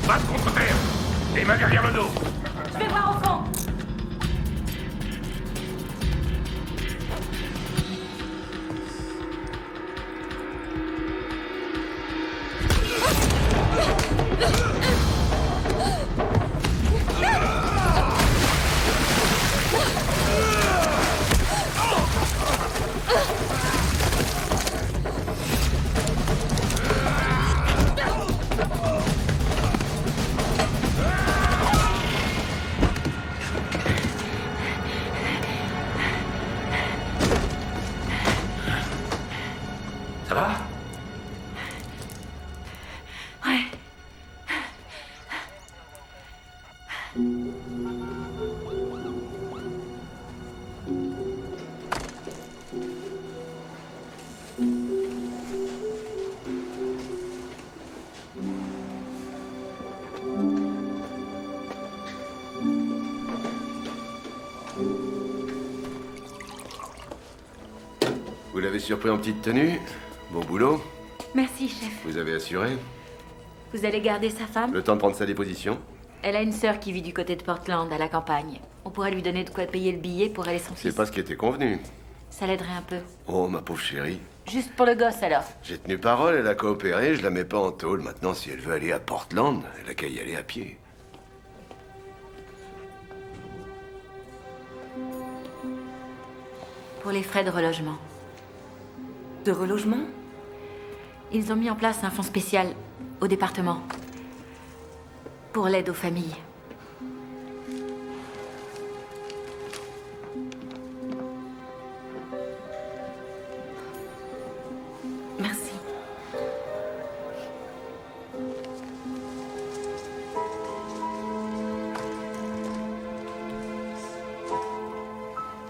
Base contre terre. Les mains derrière le dos. Je vais voir au fond. Ça va? Ouais. Vous l'avez surpris en petite tenue. Bon boulot. Merci, chef. Vous avez assuré. Vous allez garder sa femme? Le temps de prendre sa déposition. Elle a une sœur qui vit du côté de Portland, à la campagne. On pourrait lui donner de quoi payer le billet pour aller et son C'est fils. pas ce qui était convenu. Ça l'aiderait un peu. Oh, ma pauvre chérie. Juste pour le gosse, alors. J'ai tenu parole, elle a coopéré, je la mets pas en tôle. Maintenant, si elle veut aller à Portland, elle a qu'à y aller à pied. Pour les frais de relogement. De relogement? Ils ont mis en place un fonds spécial au département. Pour l'aide aux familles. Merci.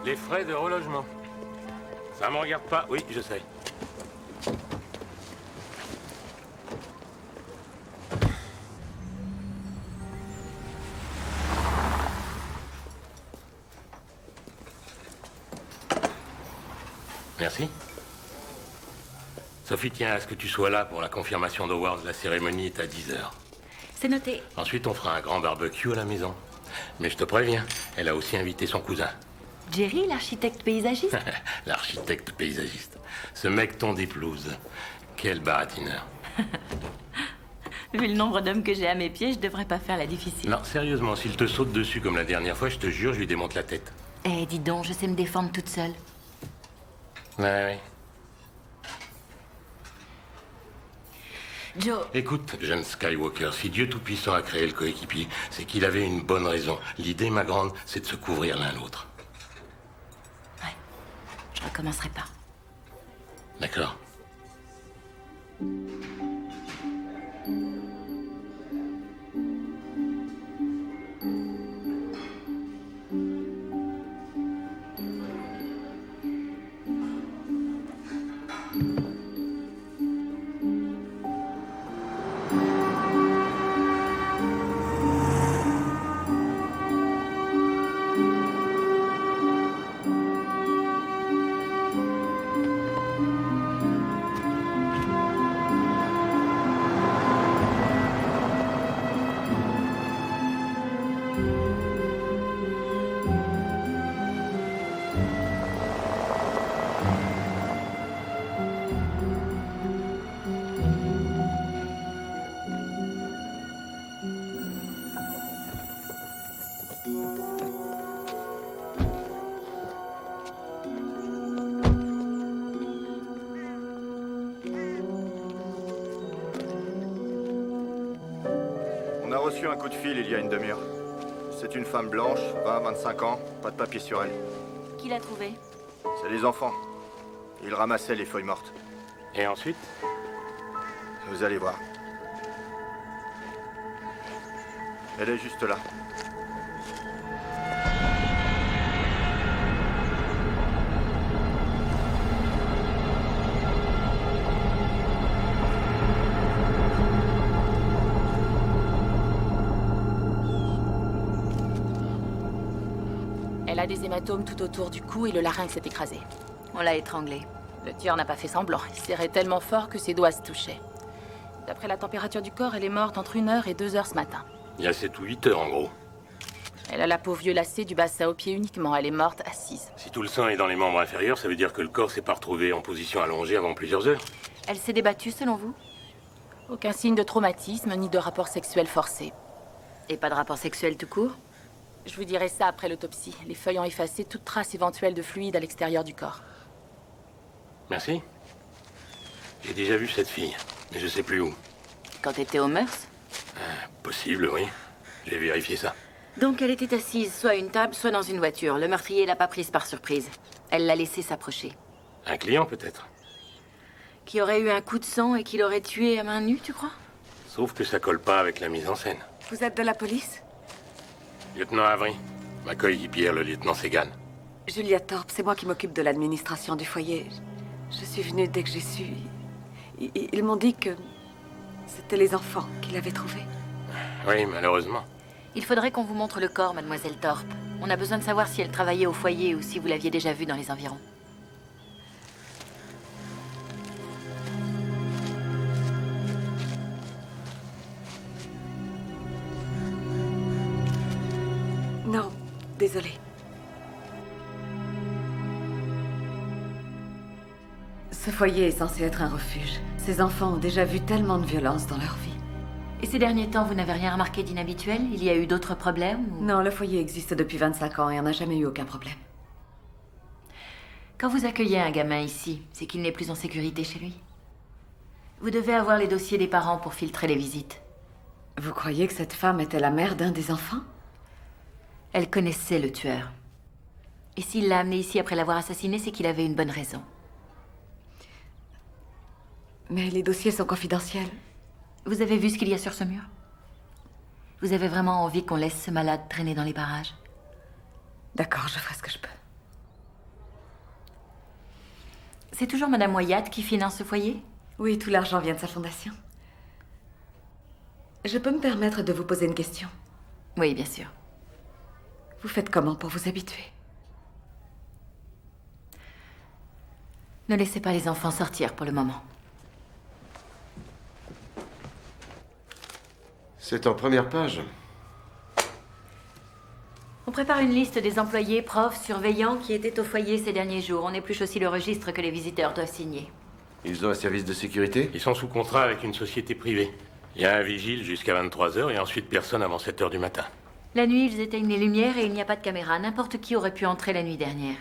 Les frais de relogement. Ça me regarde pas, oui, je sais. Merci. Sophie tient à ce que tu sois là pour la confirmation d'Howard. La cérémonie est à 10h. C'est noté. Ensuite, on fera un grand barbecue à la maison. Mais je te préviens, elle a aussi invité son cousin. Jerry, l'architecte paysagiste? L'architecte paysagiste. Ce mec tombe des pelouses. Quel baratineur. Vu le nombre d'hommes que j'ai à mes pieds, je devrais pas faire la difficile. Non, sérieusement, s'il te saute dessus comme la dernière fois, je te jure, je lui démonte la tête. Eh, dis donc, je sais me défendre toute seule. Ouais. Joe, Écoute, jeune Skywalker, si Dieu Tout-Puissant a créé le coéquipier, c'est qu'il avait une bonne raison. L'idée, ma grande, c'est de se couvrir l'un l'autre. je recommencerai pas. D'accord? On a reçu un coup de fil il y a une demi-heure. C'est une femme blanche, 20-25 ans, pas de papier sur elle. Qui l'a trouvé? C'est les enfants. Ils ramassaient les feuilles mortes. Et ensuite? Vous allez voir. Elle est juste là. Elle a des hématomes tout autour du cou et le larynx s'est écrasé. On l'a étranglée. Le tueur n'a pas fait semblant. Il serrait tellement fort que ses doigts se touchaient. D'après la température du corps, elle est morte entre 1 heure et 2 heures ce matin. Il y a 7 ou 8 heures, en gros. Elle a la peau violacée du bassin aux pieds uniquement. Elle est morte assise. Si tout le sang est dans les membres inférieurs, ça veut dire que le corps s'est pas retrouvé en position allongée avant plusieurs heures. Elle s'est débattue, selon vous? Aucun signe de traumatisme ni de rapport sexuel forcé. Et pas de rapport sexuel tout court? Je vous dirai ça après l'autopsie. Les feuilles ont effacé toute trace éventuelle de fluide à l'extérieur du corps. Merci. J'ai déjà vu cette fille, mais je sais plus où. Quand t'étais aux mœurs? Possible, oui. J'ai vérifié ça. Donc elle était assise soit à une table, soit dans une voiture. Le meurtrier l'a pas prise par surprise. Elle l'a laissé s'approcher. Un client, peut-être. Qui aurait eu un coup de sang et qui l'aurait tué à main nue, tu crois? Sauf que ça colle pas avec la mise en scène. Vous êtes de la police? Lieutenant Avery. Ma coéquipière, le lieutenant Segan. Julia Thorpe, c'est moi qui m'occupe de l'administration du foyer. Je suis venue dès que j'ai su. Ils m'ont dit que c'était les enfants qui l'avaient trouvé. Oui, malheureusement. Il faudrait qu'on vous montre le corps, mademoiselle Thorpe. On a besoin de savoir si elle travaillait au foyer ou si vous l'aviez déjà vue dans les environs. Non, désolée. Ce foyer est censé être un refuge. Ces enfants ont déjà vu tellement de violence dans leur vie. Et ces derniers temps, vous n'avez rien remarqué d'inhabituel? Il y a eu d'autres problèmes ou... Non, le foyer existe depuis 25 ans et on n'a jamais eu aucun problème. Quand vous accueillez un gamin ici, c'est qu'il n'est plus en sécurité chez lui. Vous devez avoir les dossiers des parents pour filtrer les visites. Vous croyez que cette femme était la mère d'un des enfants? Elle connaissait le tueur. Et s'il l'a amené ici après l'avoir assassiné, c'est qu'il avait une bonne raison. Mais les dossiers sont confidentiels. Vous avez vu ce qu'il y a sur ce mur? Vous avez vraiment envie qu'on laisse ce malade traîner dans les parages? D'accord, je ferai ce que je peux. C'est toujours Madame Wyatt qui finance ce foyer? Oui, tout l'argent vient de sa fondation. Je peux me permettre de vous poser une question? Oui, bien sûr. Vous faites comment pour vous habituer? Ne laissez pas les enfants sortir pour le moment. C'est en première page. On prépare une liste des employés, profs, surveillants qui étaient au foyer ces derniers jours. On épluche aussi le registre que les visiteurs doivent signer. Ils ont un service de sécurité? Ils sont sous contrat avec une société privée. Il y a un vigile jusqu'à 23h et ensuite personne avant 7h du matin. La nuit, ils éteignent les lumières et il n'y a pas de caméra. N'importe qui aurait pu entrer la nuit dernière.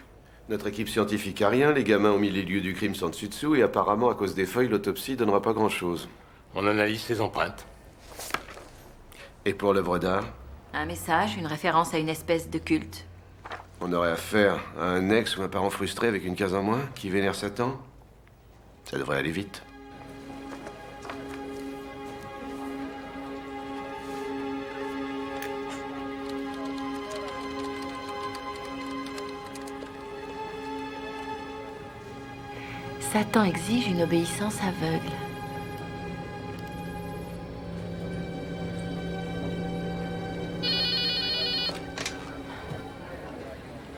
Notre équipe scientifique a rien, les gamins au milieu lieu du crime sont dessus-dessous et apparemment, à cause des feuilles, l'autopsie donnera pas grand-chose. On analyse ses empreintes. Et pour l'œuvre d'art? Un message, une référence à une espèce de culte. On aurait affaire à un ex ou un parent frustré avec une case en moins, qui vénère Satan? Ça devrait aller vite. Satan exige une obéissance aveugle.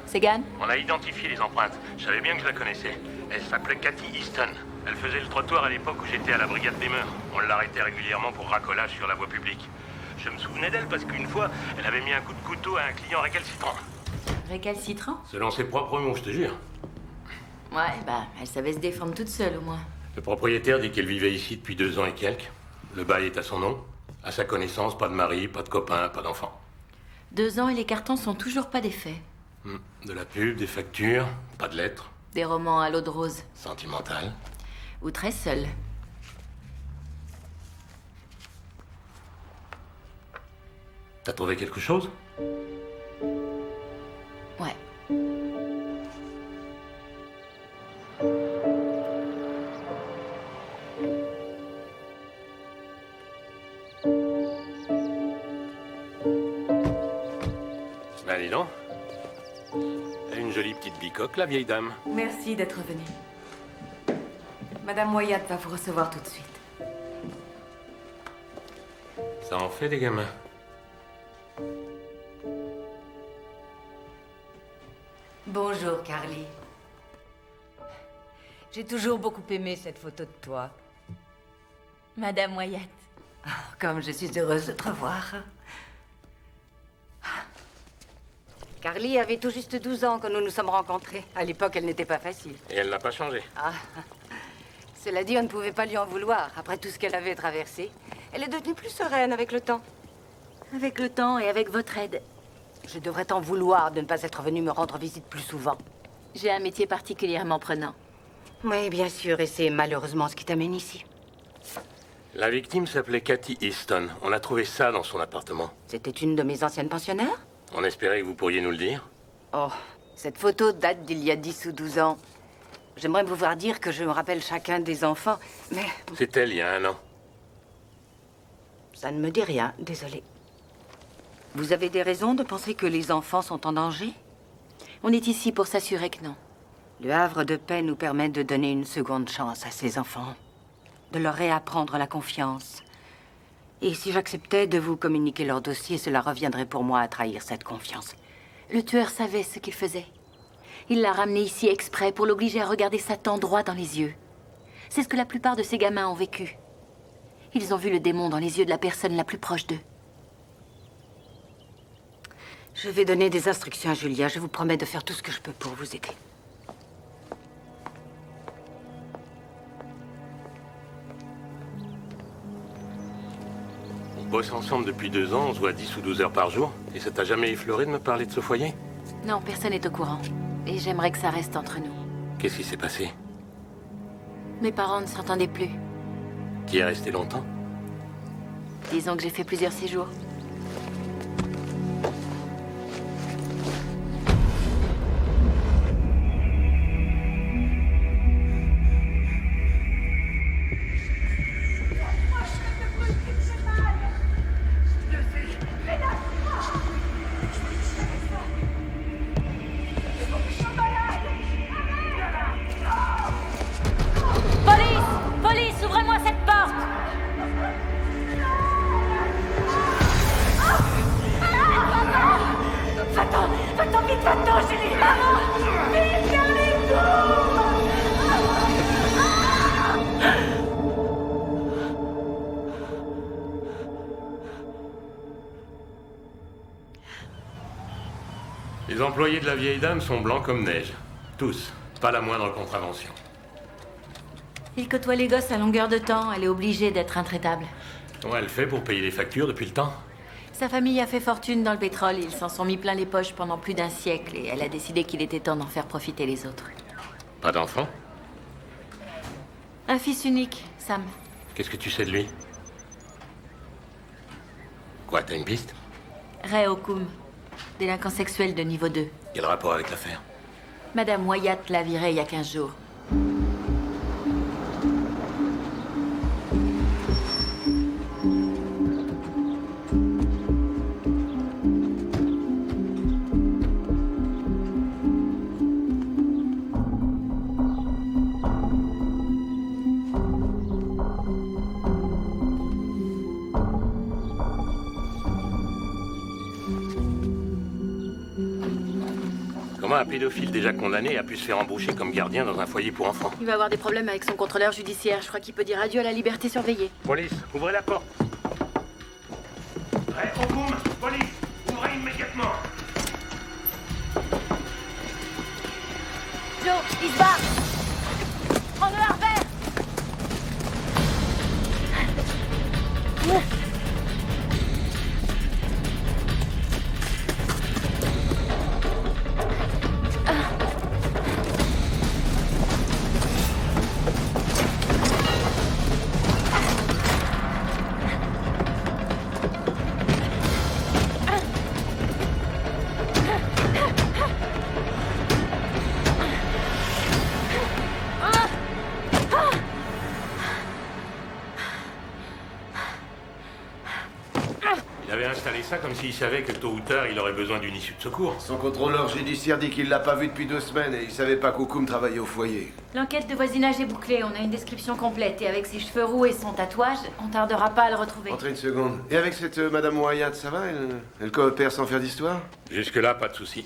Segan? On a identifié les empreintes. Je savais bien que je la connaissais. Elle s'appelait Cathy Easton. Elle faisait le trottoir à l'époque où j'étais à la brigade des mœurs. On l'arrêtait régulièrement pour racolage sur la voie publique. Je me souvenais d'elle parce qu'une fois, elle avait mis un coup de couteau à un client récalcitrant. Récalcitrant? Selon ses propres mots, je te jure. Ouais, bah, elle savait se défendre toute seule au moins. Le propriétaire dit qu'elle vivait ici depuis 2 ans et quelques. Le bail est à son nom. À sa connaissance, pas de mari, pas de copain, pas d'enfant. 2 ans et les cartons sont toujours pas défaits. De la pub, des factures, pas de lettres. Des romans à l'eau de rose. Sentimental. Ou très seuls. T'as trouvé quelque chose? Ouais. Ben dis donc. Elle a une jolie petite bicoque, la vieille dame. Merci d'être venue. Madame Wyatt va vous recevoir tout de suite. Ça en fait des gamins. Bonjour, Carly. J'ai toujours beaucoup aimé cette photo de toi. Madame Wyatt. Comme je suis heureuse de te revoir. Carly avait tout juste 12 ans quand nous nous sommes rencontrés. À l'époque, elle n'était pas facile. Et elle n'a pas changé. Ah. Cela dit, on ne pouvait pas lui en vouloir. Après tout ce qu'elle avait traversé, elle est devenue plus sereine avec le temps. Avec le temps et avec votre aide. Je devrais t'en vouloir de ne pas être venue me rendre visite plus souvent. J'ai un métier particulièrement prenant. Oui, bien sûr, et c'est malheureusement ce qui t'amène ici. La victime s'appelait Cathy Easton. On a trouvé ça dans son appartement. C'était une de mes anciennes pensionnaires? On espérait que vous pourriez nous le dire. Oh, cette photo date d'il y a 10 ou 12 ans. J'aimerais pouvoir dire que je me rappelle chacun des enfants, mais C'est elle, il y a 1 an. ça ne me dit rien, désolé. Vous avez des raisons de penser que les enfants sont en danger? On est ici pour s'assurer que non. Le havre de paix nous permet de donner une seconde chance à ces enfants, de leur réapprendre la confiance. Et si j'acceptais de vous communiquer leur dossier, cela reviendrait pour moi à trahir cette confiance. Le tueur savait ce qu'il faisait. Il l'a ramené ici exprès pour l'obliger à regarder Satan droit dans les yeux. C'est ce que la plupart de ces gamins ont vécu. Ils ont vu le démon dans les yeux de la personne la plus proche d'eux. Je vais donner des instructions à Julia. Je vous promets de faire tout ce que je peux pour vous aider. On bosse ensemble depuis 2 ans, on se voit 10 ou 12 heures par jour. Et ça t'a jamais effleuré de me parler de ce foyer? Non, personne n'est au courant. Et j'aimerais que ça reste entre nous. Qu'est-ce qui s'est passé? Mes parents ne s'entendaient plus. Qui est resté longtemps? Disons que j'ai fait plusieurs séjours. Police, ouvrez-moi cette porte! Va-t'en vite, va-t'en, chérie! Maman! Vite, Carly, Les employés de la vieille dame sont blancs comme neige. Tous. Pas la moindre contravention. Il côtoie les gosses à longueur de temps, elle est obligée d'être intraitable. Comment elle fait pour payer les factures depuis le temps? Sa famille a fait fortune dans le pétrole, ils s'en sont mis plein les poches pendant plus d'1 siècle et elle a décidé qu'il était temps d'en faire profiter les autres. Pas d'enfant? Un fils unique, Sam. Qu'est-ce que tu sais de lui? Quoi, t'as une piste? Ray Okum, délinquant sexuel de niveau 2. Quel rapport avec l'affaire? Madame Wyatt l'a viré il y a 15 jours. Comment un pédophile déjà condamné a pu se faire embaucher comme gardien dans un foyer pour enfants? Il va avoir des problèmes avec son contrôleur judiciaire. Je crois qu'il peut dire adieu à la liberté surveillée. Police, ouvrez la porte. Ray Okum, police, ouvrez immédiatement. Joe, il se bat! Prends le Harvey! Il avait installé ça comme s'il savait que tôt ou tard il aurait besoin d'une issue de secours. Son contrôleur judiciaire dit qu'il l'a pas vu depuis 2 semaines et il savait pas qu'Okum travaillait au foyer. L'enquête de voisinage est bouclée, on a une description complète. Et avec ses cheveux roux et son tatouage, on tardera pas à le retrouver. Entrez une seconde. Et avec cette Madame Wyatt, ça va elle coopère sans faire d'histoire? Jusque-là, pas de souci.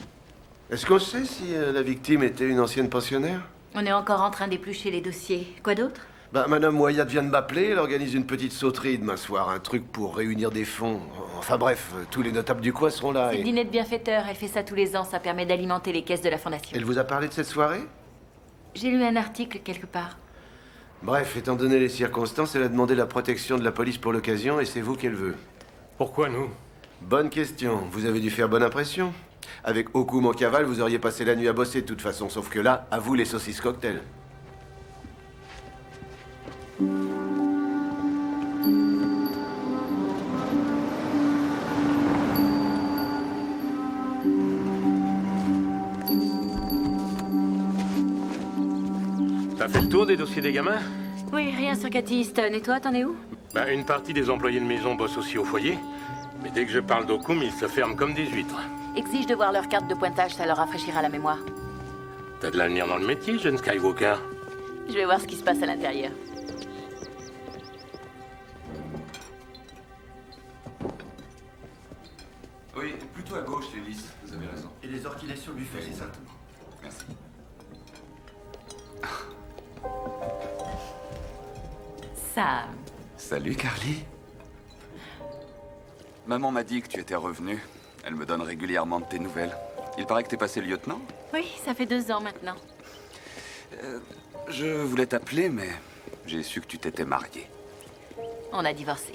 Est-ce qu'on sait si la victime était une ancienne pensionnaire? On est encore en train d'éplucher les dossiers. Quoi d'autre? Bah, Madame Wyatt vient de m'appeler, elle organise une petite sauterie demain soir, un truc pour réunir des fonds. Enfin bref, tous les notables du coin seront là C'est et... le dîner de bienfaiteur, elle fait ça tous les ans, ça permet d'alimenter les caisses de la fondation. Elle vous a parlé de cette soirée? J'ai lu un article quelque part. Bref, étant donné les circonstances, elle a demandé la protection de la police pour l'occasion et c'est vous qu'elle veut. Pourquoi nous? Bonne question, vous avez dû faire bonne impression. Avec Okoum en cavale, vous auriez passé la nuit à bosser de toute façon, sauf que là, à vous les saucisses cocktails. T'as fait le tour des dossiers des gamins? Oui, rien sur Cathy Easton. Et toi, t'en es où? Ben, une partie des employés de maison bossent aussi au foyer. Mais dès que je parle d'Okoum, ils se ferment comme des huîtres. Exige de voir leur carte de pointage, ça leur rafraîchira la mémoire. T'as de l'avenir dans le métier, jeune Skywalker. Je vais voir ce qui se passe à l'intérieur. Oui, plutôt à gauche, les lys. Vous avez raison. Et les orchidées sur le buffet, c'est ça? Merci. Sam. Salut, Carly. Maman m'a dit que tu étais revenu. Elle me donne régulièrement de tes nouvelles. Il paraît que t'es passé lieutenant? Oui, ça fait 2 ans maintenant. Je voulais t'appeler, mais j'ai su que tu t'étais marié. On a divorcé.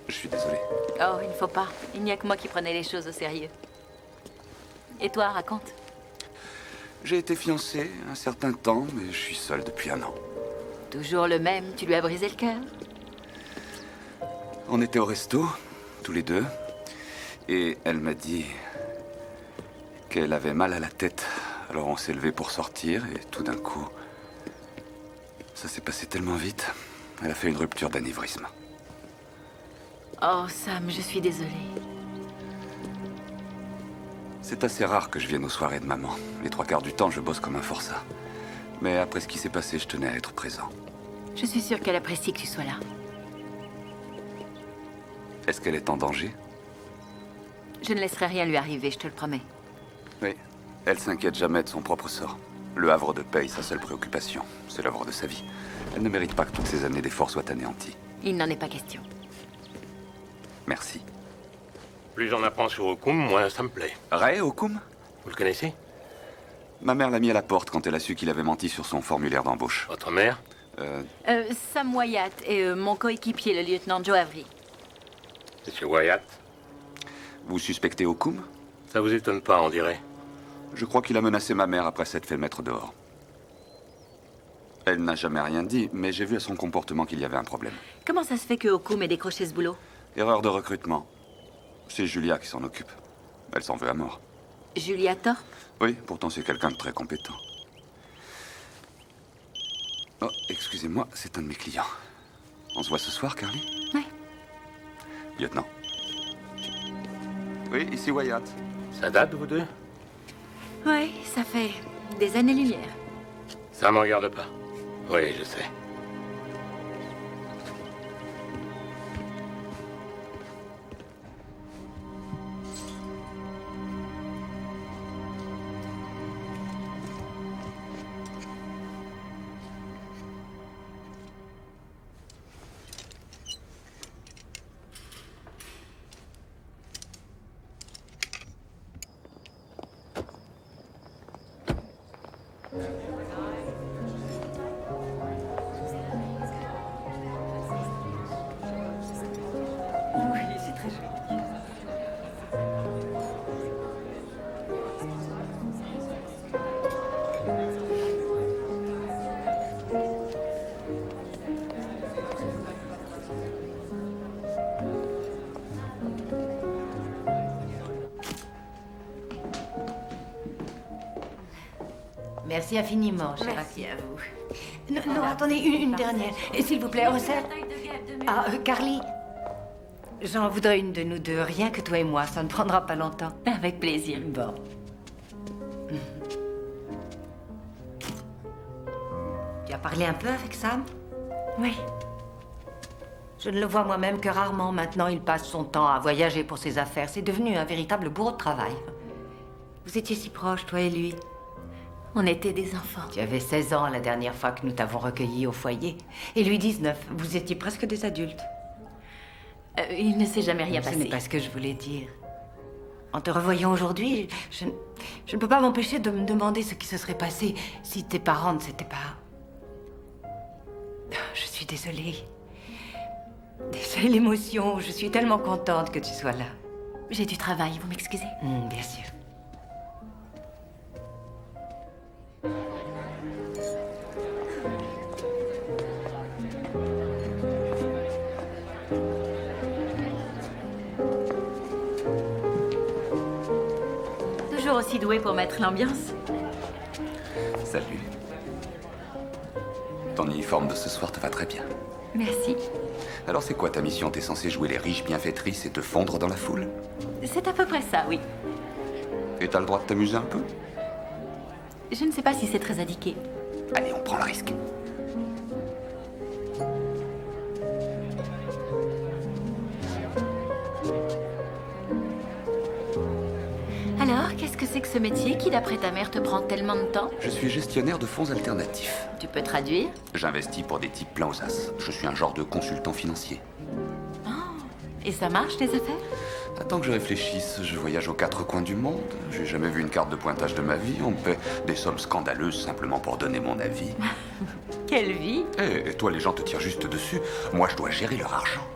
Je suis désolé. Oh, il ne faut pas. Il n'y a que moi qui prenais les choses au sérieux. Et toi, raconte. J'ai été fiancé un certain temps, mais je suis seul depuis 1 an. Toujours le même, tu lui as brisé le cœur. On était au resto, tous les deux, et elle m'a dit qu'elle avait mal à la tête. Alors on s'est levé pour sortir, et tout d'un coup, ça s'est passé tellement vite. Elle a fait une rupture d'anévrisme. Oh, Sam, je suis désolée. C'est assez rare que je vienne aux soirées de maman. Les 3/4 du temps, je bosse comme un forçat. Mais après ce qui s'est passé, je tenais à être présent. Je suis sûre qu'elle apprécie que tu sois là. Est-ce qu'elle est en danger? Je ne laisserai rien lui arriver, je te le promets. Oui. Elle s'inquiète jamais de son propre sort. Le havre de paix est sa seule préoccupation. C'est l'œuvre de sa vie. Elle ne mérite pas que toutes ces années d'efforts soient anéanties. Il n'en est pas question. Merci. Plus j'en apprends sur Okoum, moins ça me plaît. Ray Okoum? Vous le connaissez? Ma mère l'a mis à la porte quand elle a su qu'il avait menti sur son formulaire d'embauche. Votre mère? Sam Wyatt et mon coéquipier, le lieutenant Joe Avery. Monsieur Wyatt? Vous suspectez Okoum? Ça vous étonne pas, on dirait. Je crois qu'il a menacé ma mère après s'être fait mettre dehors. Elle n'a jamais rien dit, mais j'ai vu à son comportement qu'il y avait un problème. Comment ça se fait que Okoum ait décroché ce boulot? Erreur de recrutement. C'est Julia qui s'en occupe. Elle s'en veut à mort. Julia Thorpe? Oui, pourtant c'est quelqu'un de très compétent. Oh, excusez-moi, c'est un de mes clients. On se voit ce soir, Carly? Oui. Lieutenant. Oui, ici Wyatt. Ça date, vous deux? Oui, ça fait des années-lumière. Ça me regarde pas. Oui, je sais. Oui, c'est très joli. Merci infiniment, cher. Merci à vous. Non, non, attendez, une dernière. Et s'il vous plaît, recette. Ah, Carly. J'en voudrais une de nous deux, rien que toi et moi. Ça ne prendra pas longtemps. Avec plaisir. Bon. Tu as parlé un peu avec Sam? Oui. Je ne le vois moi-même que rarement. Maintenant, il passe son temps à voyager pour ses affaires. C'est devenu un véritable bourreau de travail. Vous étiez si proches, toi et lui. On était des enfants. Tu avais 16 ans la dernière fois que nous t'avons recueilli au foyer. Et lui 19. Vous étiez presque des adultes. Il ne s'est jamais rien Ce passé. n'est pas ce que je voulais dire. En te revoyant aujourd'hui, je ne peux pas m'empêcher de me demander ce qui se serait passé si tes parents ne s'étaient pas... Je suis désolée. Désolée l'émotion. Je suis tellement contente que tu sois là. J'ai du travail, vous m'excusez? Bien sûr. Toujours aussi doué pour mettre l'ambiance. Salut. Ton uniforme de ce soir te va très bien. Merci. Alors c'est quoi ta mission? T'es censé jouer les riches bienfaitrices et te fondre dans la foule? C'est à peu près ça, oui. Et t'as le droit de t'amuser un peu? Je ne sais pas si c'est très indiqué. Allez, on prend le risque. Alors, qu'est-ce que c'est que ce métier qui, d'après ta mère, te prend tellement de temps? Je suis gestionnaire de fonds alternatifs. Tu peux traduire? J'investis pour des types plein aux as. Je suis un genre de consultant financier. Et ça marche, tes affaires? Attends que je réfléchisse, je voyage aux quatre coins du monde. J'ai jamais vu une carte de pointage de ma vie. On me paie des sommes scandaleuses simplement pour donner mon avis. Quelle vie! Et toi, les gens te tirent juste dessus. Moi, je dois gérer leur argent.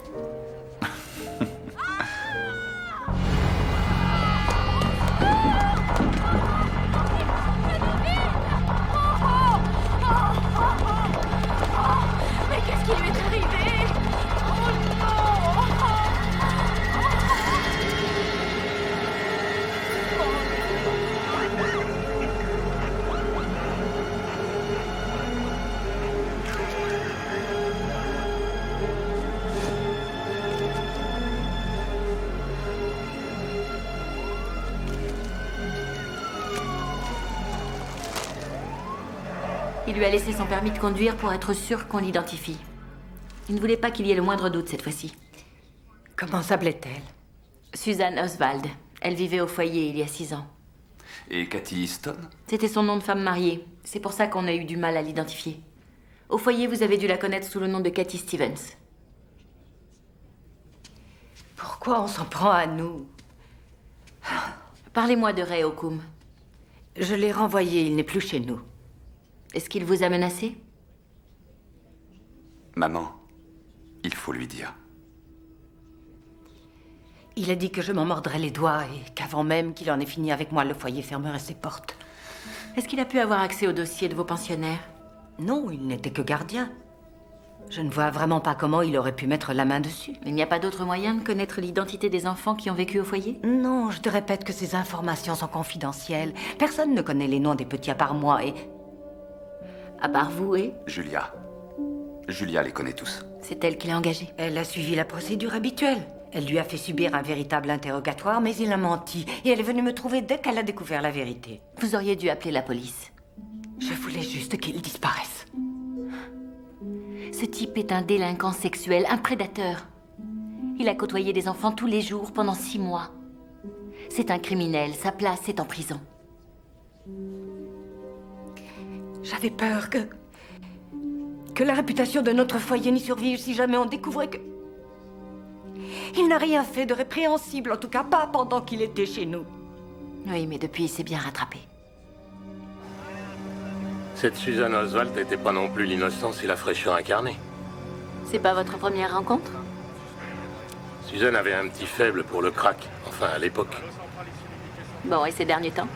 Mais qu'est-ce qui lui est arrivé? Oh non! Il lui a laissé son permis de conduire pour être sûr qu'on l'identifie. Il ne voulait pas qu'il y ait le moindre doute cette fois-ci. Comment s'appelait-elle? Suzanne Oswald. Elle vivait au foyer il y a 6 ans. Et Cathy Easton? C'était son nom de femme mariée. C'est pour ça qu'on a eu du mal à l'identifier. Au foyer, vous avez dû la connaître sous le nom de Cathy Stevens. Pourquoi on s'en prend à nous? Parlez-moi de Ray Okum. Je l'ai renvoyé, il n'est plus chez nous. Est-ce qu'il vous a menacé? Maman, il faut lui dire. Il a dit que je m'en mordrais les doigts et qu'avant même qu'il en ait fini avec moi, le foyer fermerait ses portes. Est-ce qu'il a pu avoir accès au dossier de vos pensionnaires? Non, il n'était que gardien. Je ne vois vraiment pas comment il aurait pu mettre la main dessus. Il n'y a pas d'autre moyen de connaître l'identité des enfants qui ont vécu au foyer? Non, je te répète que ces informations sont confidentielles. Personne ne connaît les noms des petits à part moi et... À part vous et... Julia. Julia les connaît tous. C'est elle qui l'a engagé. Elle a suivi la procédure habituelle. Elle lui a fait subir un véritable interrogatoire, mais il a menti. Et elle est venue me trouver dès qu'elle a découvert la vérité. Vous auriez dû appeler la police. Je voulais juste qu'il disparaisse. Ce type est un délinquant sexuel, un prédateur. Il a côtoyé des enfants tous les jours pendant 6 mois. C'est un criminel, sa place est en prison. J'avais peur que la réputation de notre foyer n'y survive si jamais on découvrait que... Il n'a rien fait de répréhensible, en tout cas pas pendant qu'il était chez nous. Oui, mais depuis, il s'est bien rattrapé. Cette Suzanne Oswald n'était pas non plus l'innocence et la fraîcheur incarnée. C'est pas votre première rencontre? Suzanne avait un petit faible pour le crack, enfin à l'époque. Bon, et ces derniers temps?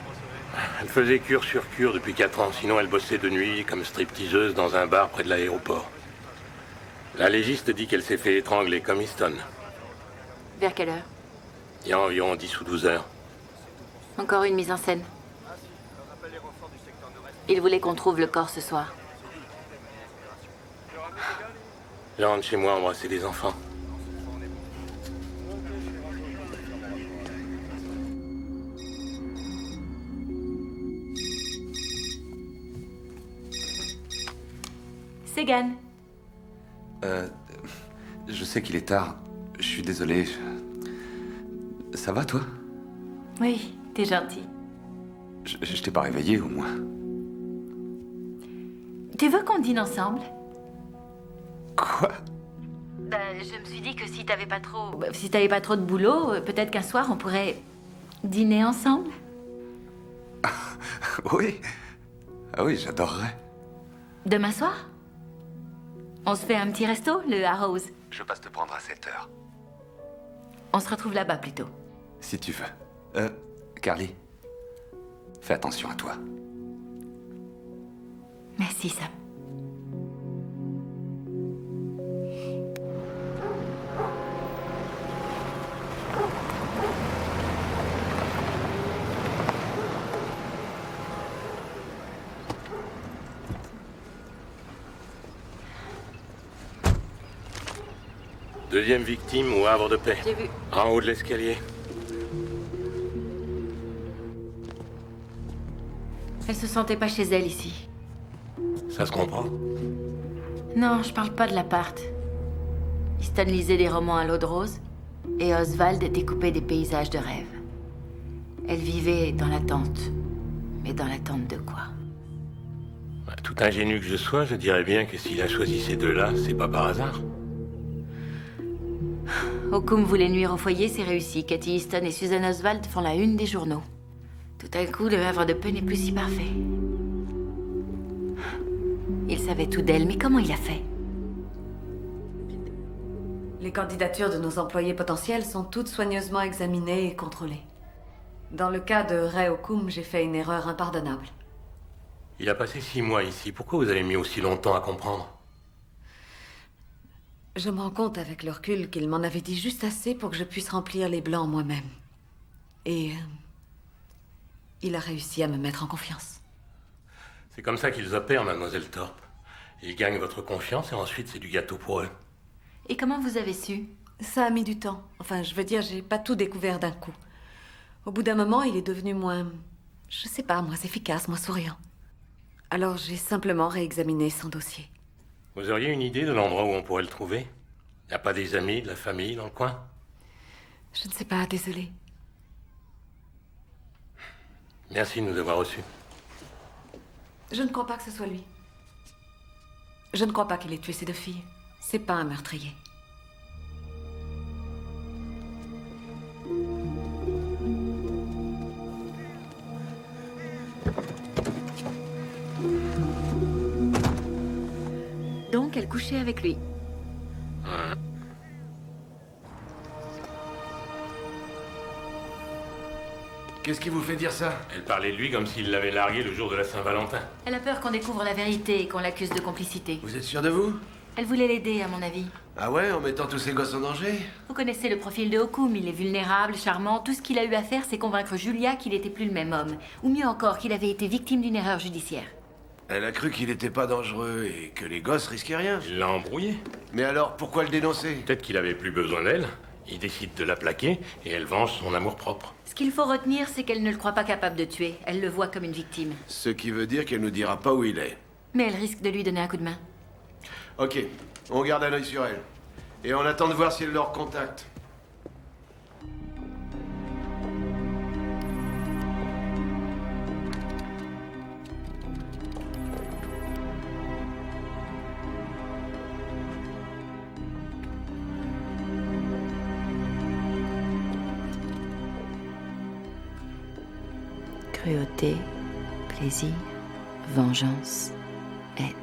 Elle faisait cure sur cure depuis 4 ans, sinon elle bossait de nuit comme stripteaseuse dans un bar près de l'aéroport. La légiste dit qu'elle s'est fait étrangler comme Easton. Vers quelle heure? Il y a environ 10 ou 12 heures. Encore une mise en scène. Il voulait qu'on trouve le corps ce soir. Je rentre chez moi embrasser les enfants. Segan. Je sais qu'il est tard. Je suis désolé. Ça va, toi? Oui, t'es gentil. Je t'ai pas réveillé, au moins. Tu veux qu'on dîne ensemble? Quoi? Je me suis dit que si t'avais pas trop de boulot, peut-être qu'un soir on pourrait dîner ensemble. Oui. Ah oui, j'adorerais. Demain soir? On se fait un petit resto, le Arrows. Je passe te prendre à 7h. On se retrouve là-bas plutôt. Si tu veux. Carly, fais attention à toi. Merci, Sam. Deuxième victime au Havre de Paix. J'ai vu. En haut de l'escalier. Elle se sentait pas chez elle ici. Ça se comprend. Non, je parle pas de l'appart. Easton lisait des romans à l'eau de rose et Oswald découpait des paysages de rêve. Elle vivait dans l'attente. Mais dans l'attente de quoi? Tout ingénu que je sois, je dirais bien que s'il a choisi ces deux-là, c'est pas par hasard. Occum voulait nuire au foyer, c'est réussi. Cathy Easton et Susan Oswald font la une des journaux. Tout à coup, le Havre de Paix n'est plus si parfait. Il savait tout d'elle, mais comment il a fait? Les candidatures de nos employés potentiels sont toutes soigneusement examinées et contrôlées. Dans le cas de Ray Occum, j'ai fait une erreur impardonnable. Il a passé 6 mois ici. Pourquoi vous avez mis aussi longtemps à comprendre? Je me rends compte avec le recul qu'il m'en avait dit juste assez pour que je puisse remplir les blancs moi-même. Et il a réussi à me mettre en confiance. C'est comme ça qu'ils opèrent, mademoiselle Thorpe. Ils gagnent votre confiance et ensuite c'est du gâteau pour eux. Et comment vous avez su? Ça a mis du temps. Enfin, je veux dire, j'ai pas tout découvert d'un coup. Au bout d'un moment, il est devenu moins... je sais pas, moins efficace, moins souriant. Alors j'ai simplement réexaminé son dossier. Vous auriez une idée de l'endroit où on pourrait le trouver? Y a pas des amis, de la famille dans le coin? Je ne sais pas, désolée. Merci de nous avoir reçus. Je ne crois pas que ce soit lui. Je ne crois pas qu'il ait tué ces 2 filles. C'est pas un meurtrier. Donc, elle couchait avec lui. Qu'est-ce qui vous fait dire ça? Elle parlait de lui comme s'il l'avait largué le jour de la Saint-Valentin. Elle a peur qu'on découvre la vérité et qu'on l'accuse de complicité. Vous êtes sûr de vous? Elle voulait l'aider, à mon avis. Ah ouais, en mettant tous ces gosses en danger? Vous connaissez le profil de Occum, il est vulnérable, charmant. Tout ce qu'il a eu à faire, c'est convaincre Julia qu'il n'était plus le même homme. Ou mieux encore, qu'il avait été victime d'une erreur judiciaire. Elle a cru qu'il était pas dangereux et que les gosses risquaient rien. Il l'a embrouillé. Mais alors, pourquoi le dénoncer? Peut-être qu'il avait plus besoin d'elle. Il décide de la plaquer et elle venge son amour-propre. Ce qu'il faut retenir, c'est qu'elle ne le croit pas capable de tuer. Elle le voit comme une victime. Ce qui veut dire qu'elle nous dira pas où il est. Mais elle risque de lui donner un coup de main. Ok, on garde un œil sur elle. Et on attend de voir si elle leur contacte. Cruauté, plaisir, vengeance, haine.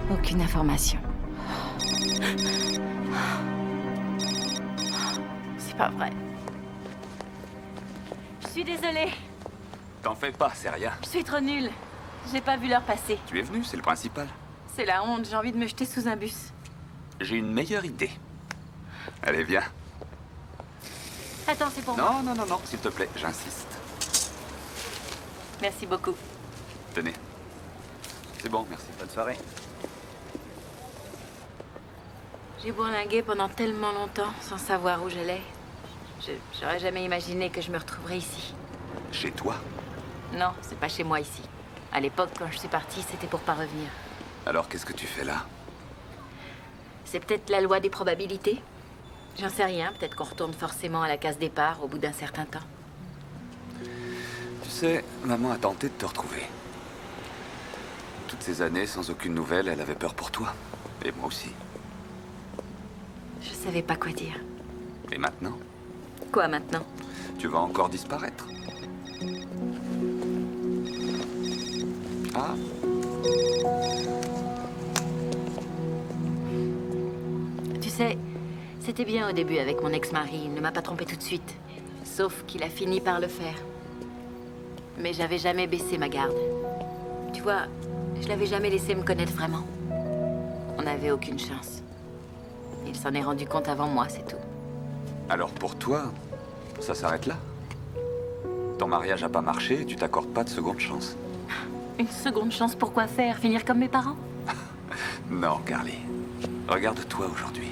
Aucune information. C'est pas vrai. Je suis désolée. T'en fais pas, c'est rien. Je suis trop nulle. J'ai pas vu l'heure passer. Tu es venu, c'est le principal. C'est la honte, j'ai envie de me jeter sous un bus. J'ai une meilleure idée. Allez, viens. Attends, c'est pour moi. Non, s'il te plaît, j'insiste. Merci beaucoup. Tenez. C'est bon, merci. Bonne soirée. J'ai bourlingué pendant tellement longtemps sans savoir où j'allais. J'aurais jamais imaginé que je me retrouverais ici. Chez toi? Non, c'est pas chez moi ici. À l'époque, quand je suis partie, c'était pour pas revenir. Alors qu'est-ce que tu fais là? C'est peut-être la loi des probabilités. J'en sais rien, peut-être qu'on retourne forcément à la case départ au bout d'un certain temps. Tu sais, maman a tenté de te retrouver. Toutes ces années, sans aucune nouvelle, elle avait peur pour toi. Et moi aussi. Je savais pas quoi dire. Et maintenant? Quoi maintenant? Tu vas encore disparaître. Ah, Tu sais, c'était bien au début avec mon ex-mari. Il ne m'a pas trompé tout de suite. Sauf qu'il a fini par le faire. Mais j'avais jamais baissé ma garde. Tu vois, je l'avais jamais laissé me connaître vraiment. On n'avait aucune chance. Il s'en est rendu compte avant moi, c'est tout. alors pour toi, ça s'arrête là? Ton mariage a pas marché et tu t'accordes pas de seconde chance? Une seconde chance pour quoi faire? Finir comme mes parents? Non, Carly. Regarde-toi aujourd'hui.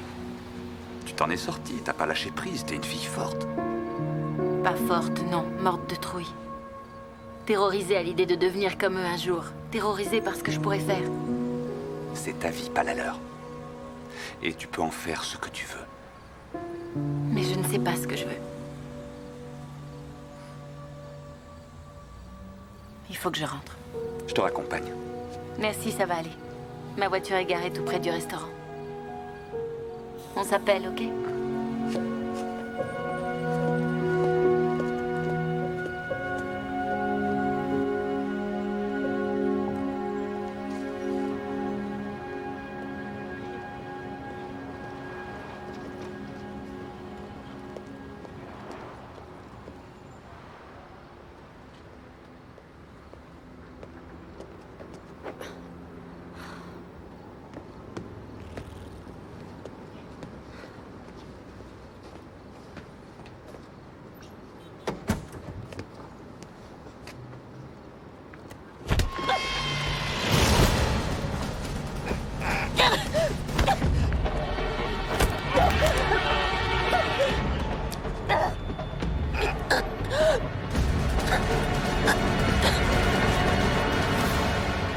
Tu t'en es sortie, t'as pas lâché prise, t'es une fille forte. Pas forte, non. Morte de trouille. Terrorisée à l'idée de devenir comme eux un jour. Terrorisée par ce que je pourrais faire. C'est ta vie, pas la leur. Et tu peux en faire ce que tu veux. Mais je ne sais pas ce que je veux. Il faut que je rentre. Je te raccompagne. Merci, ça va aller. Ma voiture est garée tout près du restaurant. On s'appelle, ok?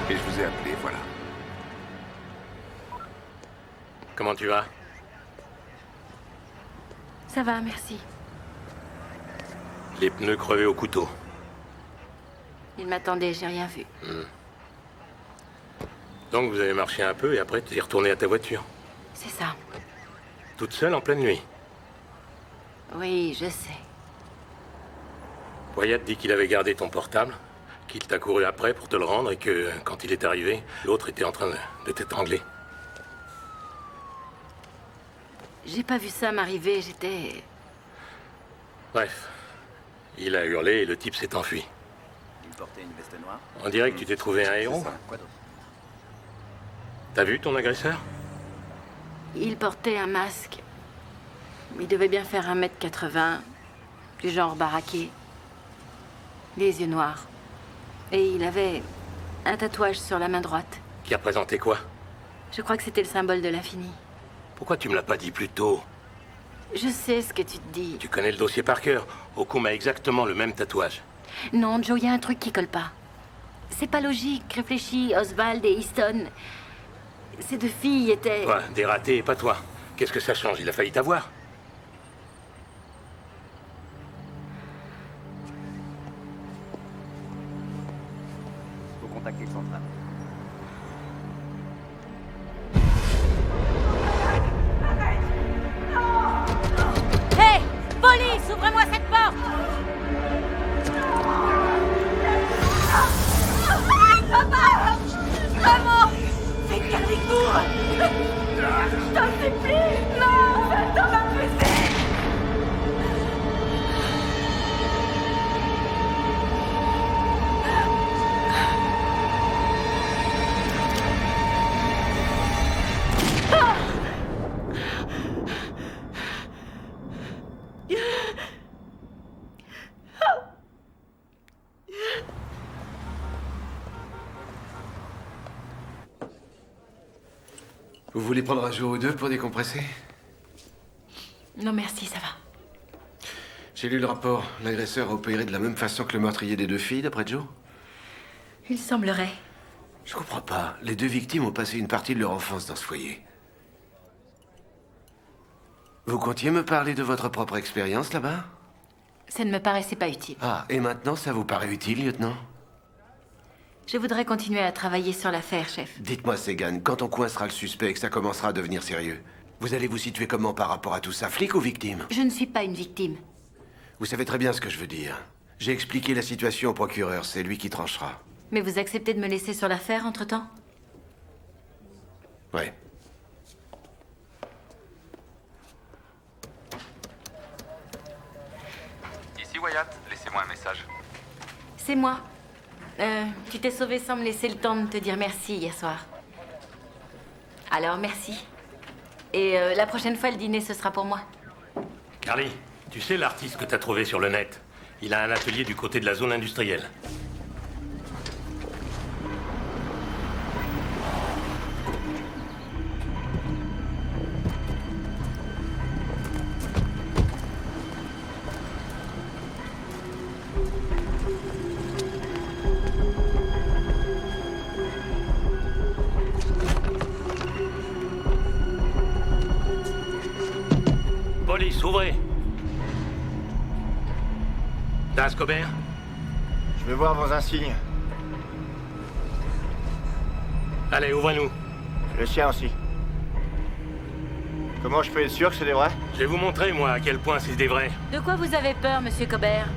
Et je vous ai appelé, voilà. Comment tu vas? Ça va, merci. Les pneus crevés au couteau. Il m'attendait, j'ai rien vu. Donc vous avez marché un peu et après tu es retourné à ta voiture. C'est ça. Toute seule en pleine nuit. Oui, je sais. Wyatt dit qu'il avait gardé ton portable, qu'il t'a couru après pour te le rendre et que, quand il est arrivé, l'autre était en train de t'étrangler. J'ai pas vu ça m'arriver, j'étais... Bref, il a hurlé et le type s'est enfui. Il portait une veste noire. On dirait que tu t'es trouvé un héros. ça. Quoi d'autre? T'as vu ton agresseur? Il portait un masque. Il devait bien faire 1m80, du genre baraqué. Les yeux noirs. Et il avait un tatouage sur la main droite. Qui représentait quoi? Je crois que c'était le symbole de l'infini. Pourquoi tu me l'as pas dit plus tôt? Je sais ce que tu te dis. Tu connais le dossier par cœur. Okum a exactement le même tatouage. Non, Joe, il y a un truc qui colle pas. C'est pas logique. Réfléchis, Oswald et Easton. Ces deux filles étaient... Toi, des ratés et pas toi. Qu'est-ce que ça change? Il a failli t'avoir. Faut contacter le central. Hé! Police! Ouvrez-moi cette porte! Vraiment! Faites Carlicourt! Je t'en supplie! Non! Attends, va me pousser! Vous voulez prendre un jour ou deux pour décompresser? Non, merci, ça va. J'ai lu le rapport. L'agresseur a opéré de la même façon que le meurtrier des 2 filles, d'après Joe? Il semblerait. Je comprends pas. Les 2 victimes ont passé une partie de leur enfance dans ce foyer. Vous comptiez me parler de votre propre expérience là-bas? Ça ne me paraissait pas utile. Ah, et maintenant ça vous paraît utile, lieutenant? Je voudrais continuer à travailler sur l'affaire, chef. Dites-moi, Segan, quand on coincera le suspect et que ça commencera à devenir sérieux, vous allez vous situer comment par rapport à tout ça, flic ou victime? Je ne suis pas une victime. Vous savez très bien ce que je veux dire. J'ai expliqué la situation au procureur, c'est lui qui tranchera. Mais vous acceptez de me laisser sur l'affaire entre-temps? Ouais. Ici Wyatt, laissez-moi un message. C'est moi. Tu t'es sauvé sans me laisser le temps de te dire merci hier soir. Alors, merci. Et la prochaine fois, le dîner, ce sera pour moi. Carly, tu sais l'artiste que t'as trouvé sur le net? Il a un atelier du côté de la zone industrielle. Police, ouvrez. Das Cobert? Je vais voir vos insignes. Allez, ouvrez-nous. Le sien aussi. Comment je peux être sûr que c'est des vrais? Je vais vous montrer, moi, à quel point c'est des vrais. De quoi vous avez peur, monsieur Cobert?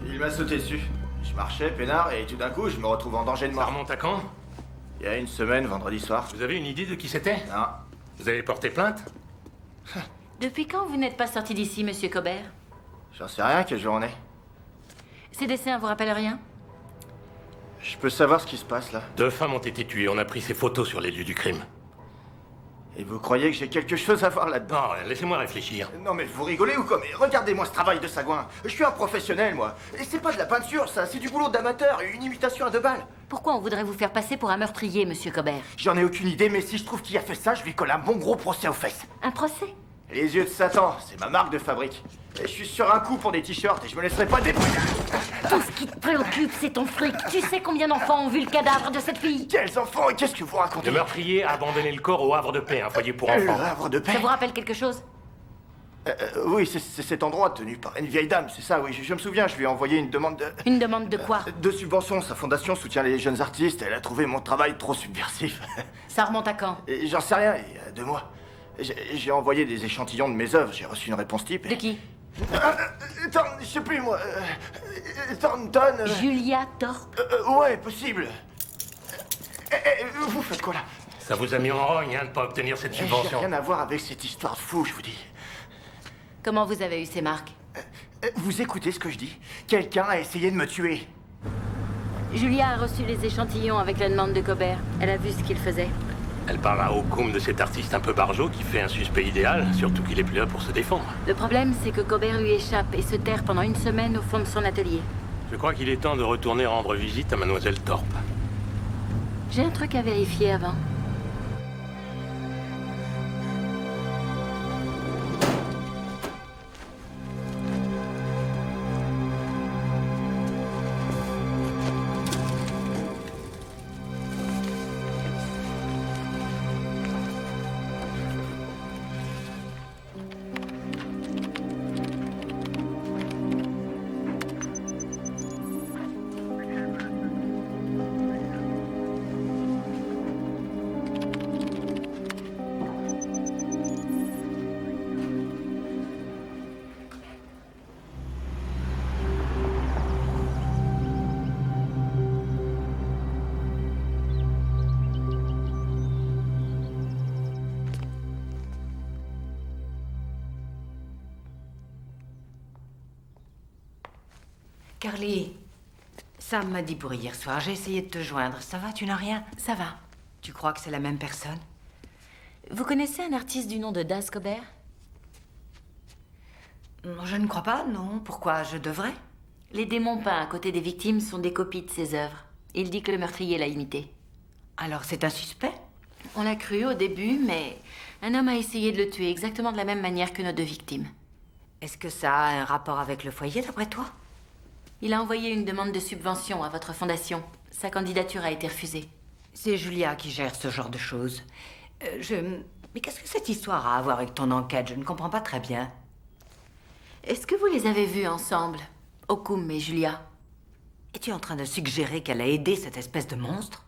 Il m'a sauté dessus. Je marchais, peinard, et tout d'un coup, je me retrouve en danger de Ça mort. remonte à quand? Il y a une semaine, vendredi soir. Vous avez une idée de qui c'était? Non. Vous avez porté plainte? Depuis quand vous n'êtes pas sorti d'ici, monsieur Cobert? J'en sais rien, quel jour on est. Ces dessins vous rappellent rien? Je peux savoir ce qui se passe, là. 2 femmes ont été tuées. On a pris ces photos sur les lieux du crime. Et vous croyez que j'ai quelque chose à voir là-dedans? Non, laissez-moi réfléchir. Non mais vous rigolez ou quoi? Mais regardez-moi ce travail de sagouin. Je suis un professionnel, moi. Et c'est pas de la peinture, ça. C'est du boulot d'amateur. Une imitation à 2 balles. Pourquoi on voudrait vous faire passer pour un meurtrier, monsieur Cobert? J'en ai aucune idée, mais si je trouve qui a fait ça, je lui colle un bon gros procès aux fesses. Un procès? Les yeux de Satan, c'est ma marque de fabrique. Et je suis sur un coup pour des t-shirts et je me laisserai pas débrouiller. Tout ce qui te préoccupe, c'est ton fric. Tu sais combien d'enfants ont vu le cadavre de cette fille? Quels enfants? Et qu'est-ce que vous racontez? Le meurtrier a abandonné le corps au Havre de Paix, un foyer pour Le enfants. Havre de Paix? Ça vous rappelle quelque chose? Oui, c'est cet endroit tenu par une vieille dame, c'est ça, oui. Je me souviens, je lui ai envoyé une demande de... Une demande de quoi? De subvention. Sa fondation soutient les jeunes artistes. Elle a trouvé mon travail trop subversif. Ça remonte à quand? Et j'en sais rien, il y a 2 mois. J'ai envoyé des échantillons de mes œuvres, j'ai reçu une réponse type. De qui? Je sais plus, moi. Thornton. Julia Thorpe. Ouais, possible. Vous faites quoi là? Ça vous a mis en rogne, hein, de pas obtenir cette J'ai subvention. rien à voir avec cette histoire de fou, je vous dis. Comment vous avez eu ces marques? Vous écoutez ce que je dis? Quelqu'un a essayé de me tuer. Julia a reçu les échantillons avec la demande de Cobert. Elle a vu ce qu'il faisait. Elle parle à Okoum de cet artiste un peu barjot qui fait un suspect idéal, surtout qu'il est plus là pour se défendre. Le problème, c'est que Cobert lui échappe et se terre pendant une semaine au fond de son atelier. Je crois qu'il est temps de retourner rendre visite à Mademoiselle Thorpe. J'ai un truc à vérifier avant. Carly, Sam m'a dit pour hier soir. J'ai essayé de te joindre. Ça va, tu n'as rien? Ça va. Tu crois que c'est la même personne? Vous connaissez un artiste du nom de Das Cobert? Non, je ne crois pas, non. Pourquoi je devrais? Les démons peints à côté des victimes sont des copies de ses œuvres. Il dit que le meurtrier l'a imité. Alors c'est un suspect? On l'a cru au début, mais un homme a essayé de le tuer exactement de la même manière que nos 2 victimes. Est-ce que ça a un rapport avec le foyer, d'après toi? Il a envoyé une demande de subvention à votre fondation. Sa candidature a été refusée. C'est Julia qui gère ce genre de choses. Mais qu'est-ce que cette histoire a à voir avec ton enquête? Je ne comprends pas très bien. Est-ce que vous les avez vus ensemble, Okoum et Julia? Es-tu en train de suggérer qu'elle a aidé cette espèce de monstre?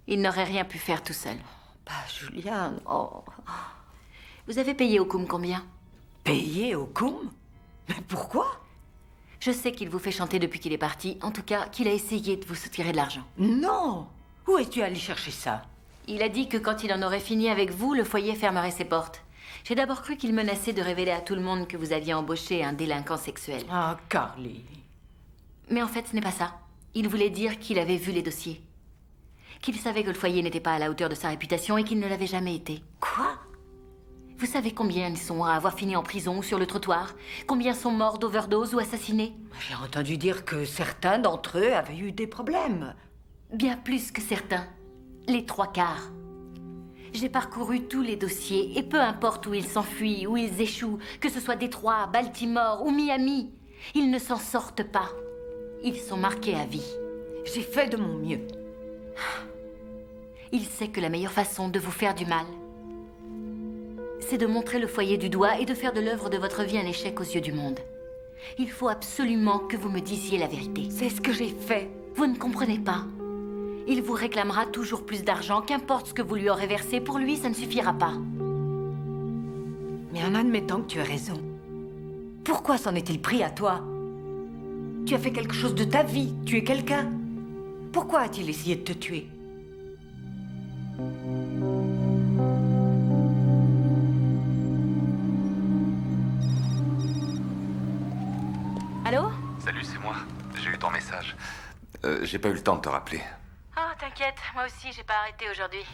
Il n'aurait rien pu faire tout seul. Bah, Julia, oh. Vous avez payé Okoum combien? Payé Okoum? Mais pourquoi? Je sais qu'il vous fait chanter depuis qu'il est parti. En tout cas, qu'il a essayé de vous soutirer de l'argent. Non! Où es-tu allé chercher ça? Il a dit que quand il en aurait fini avec vous, le foyer fermerait ses portes. J'ai d'abord cru qu'il menaçait de révéler à tout le monde que vous aviez embauché un délinquant sexuel. Ah, Carly. Mais en fait, ce n'est pas ça. Il voulait dire qu'il avait vu les dossiers. Qu'il savait que le foyer n'était pas à la hauteur de sa réputation et qu'il ne l'avait jamais été. Quoi? Vous savez combien ils sont à avoir fini en prison ou sur le trottoir? Combien sont morts d'overdose ou assassinés? J'ai entendu dire que certains d'entre eux avaient eu des problèmes. Bien plus que certains. Les 3/4. J'ai parcouru tous les dossiers, et peu importe où ils s'enfuient, où ils échouent, que ce soit Détroit, Baltimore ou Miami, ils ne s'en sortent pas. Ils sont marqués à vie. J'ai fait de mon mieux. Il sait que la meilleure façon de vous faire du mal, c'est de montrer le foyer du doigt et de faire de l'œuvre de votre vie un échec aux yeux du monde. Il faut absolument que vous me disiez la vérité. C'est ce que j'ai fait. Vous ne comprenez pas. Il vous réclamera toujours plus d'argent, qu'importe ce que vous lui aurez versé. Pour lui, ça ne suffira pas. Mais en admettant que tu as raison, pourquoi s'en est-il pris à toi? Tu as fait quelque chose de ta vie, tu es quelqu'un. Pourquoi a-t-il essayé de te tuer? Allô? Salut, c'est moi. J'ai eu ton message. J'ai pas eu le temps de te rappeler. Ah, t'inquiète, moi aussi, j'ai pas arrêté aujourd'hui.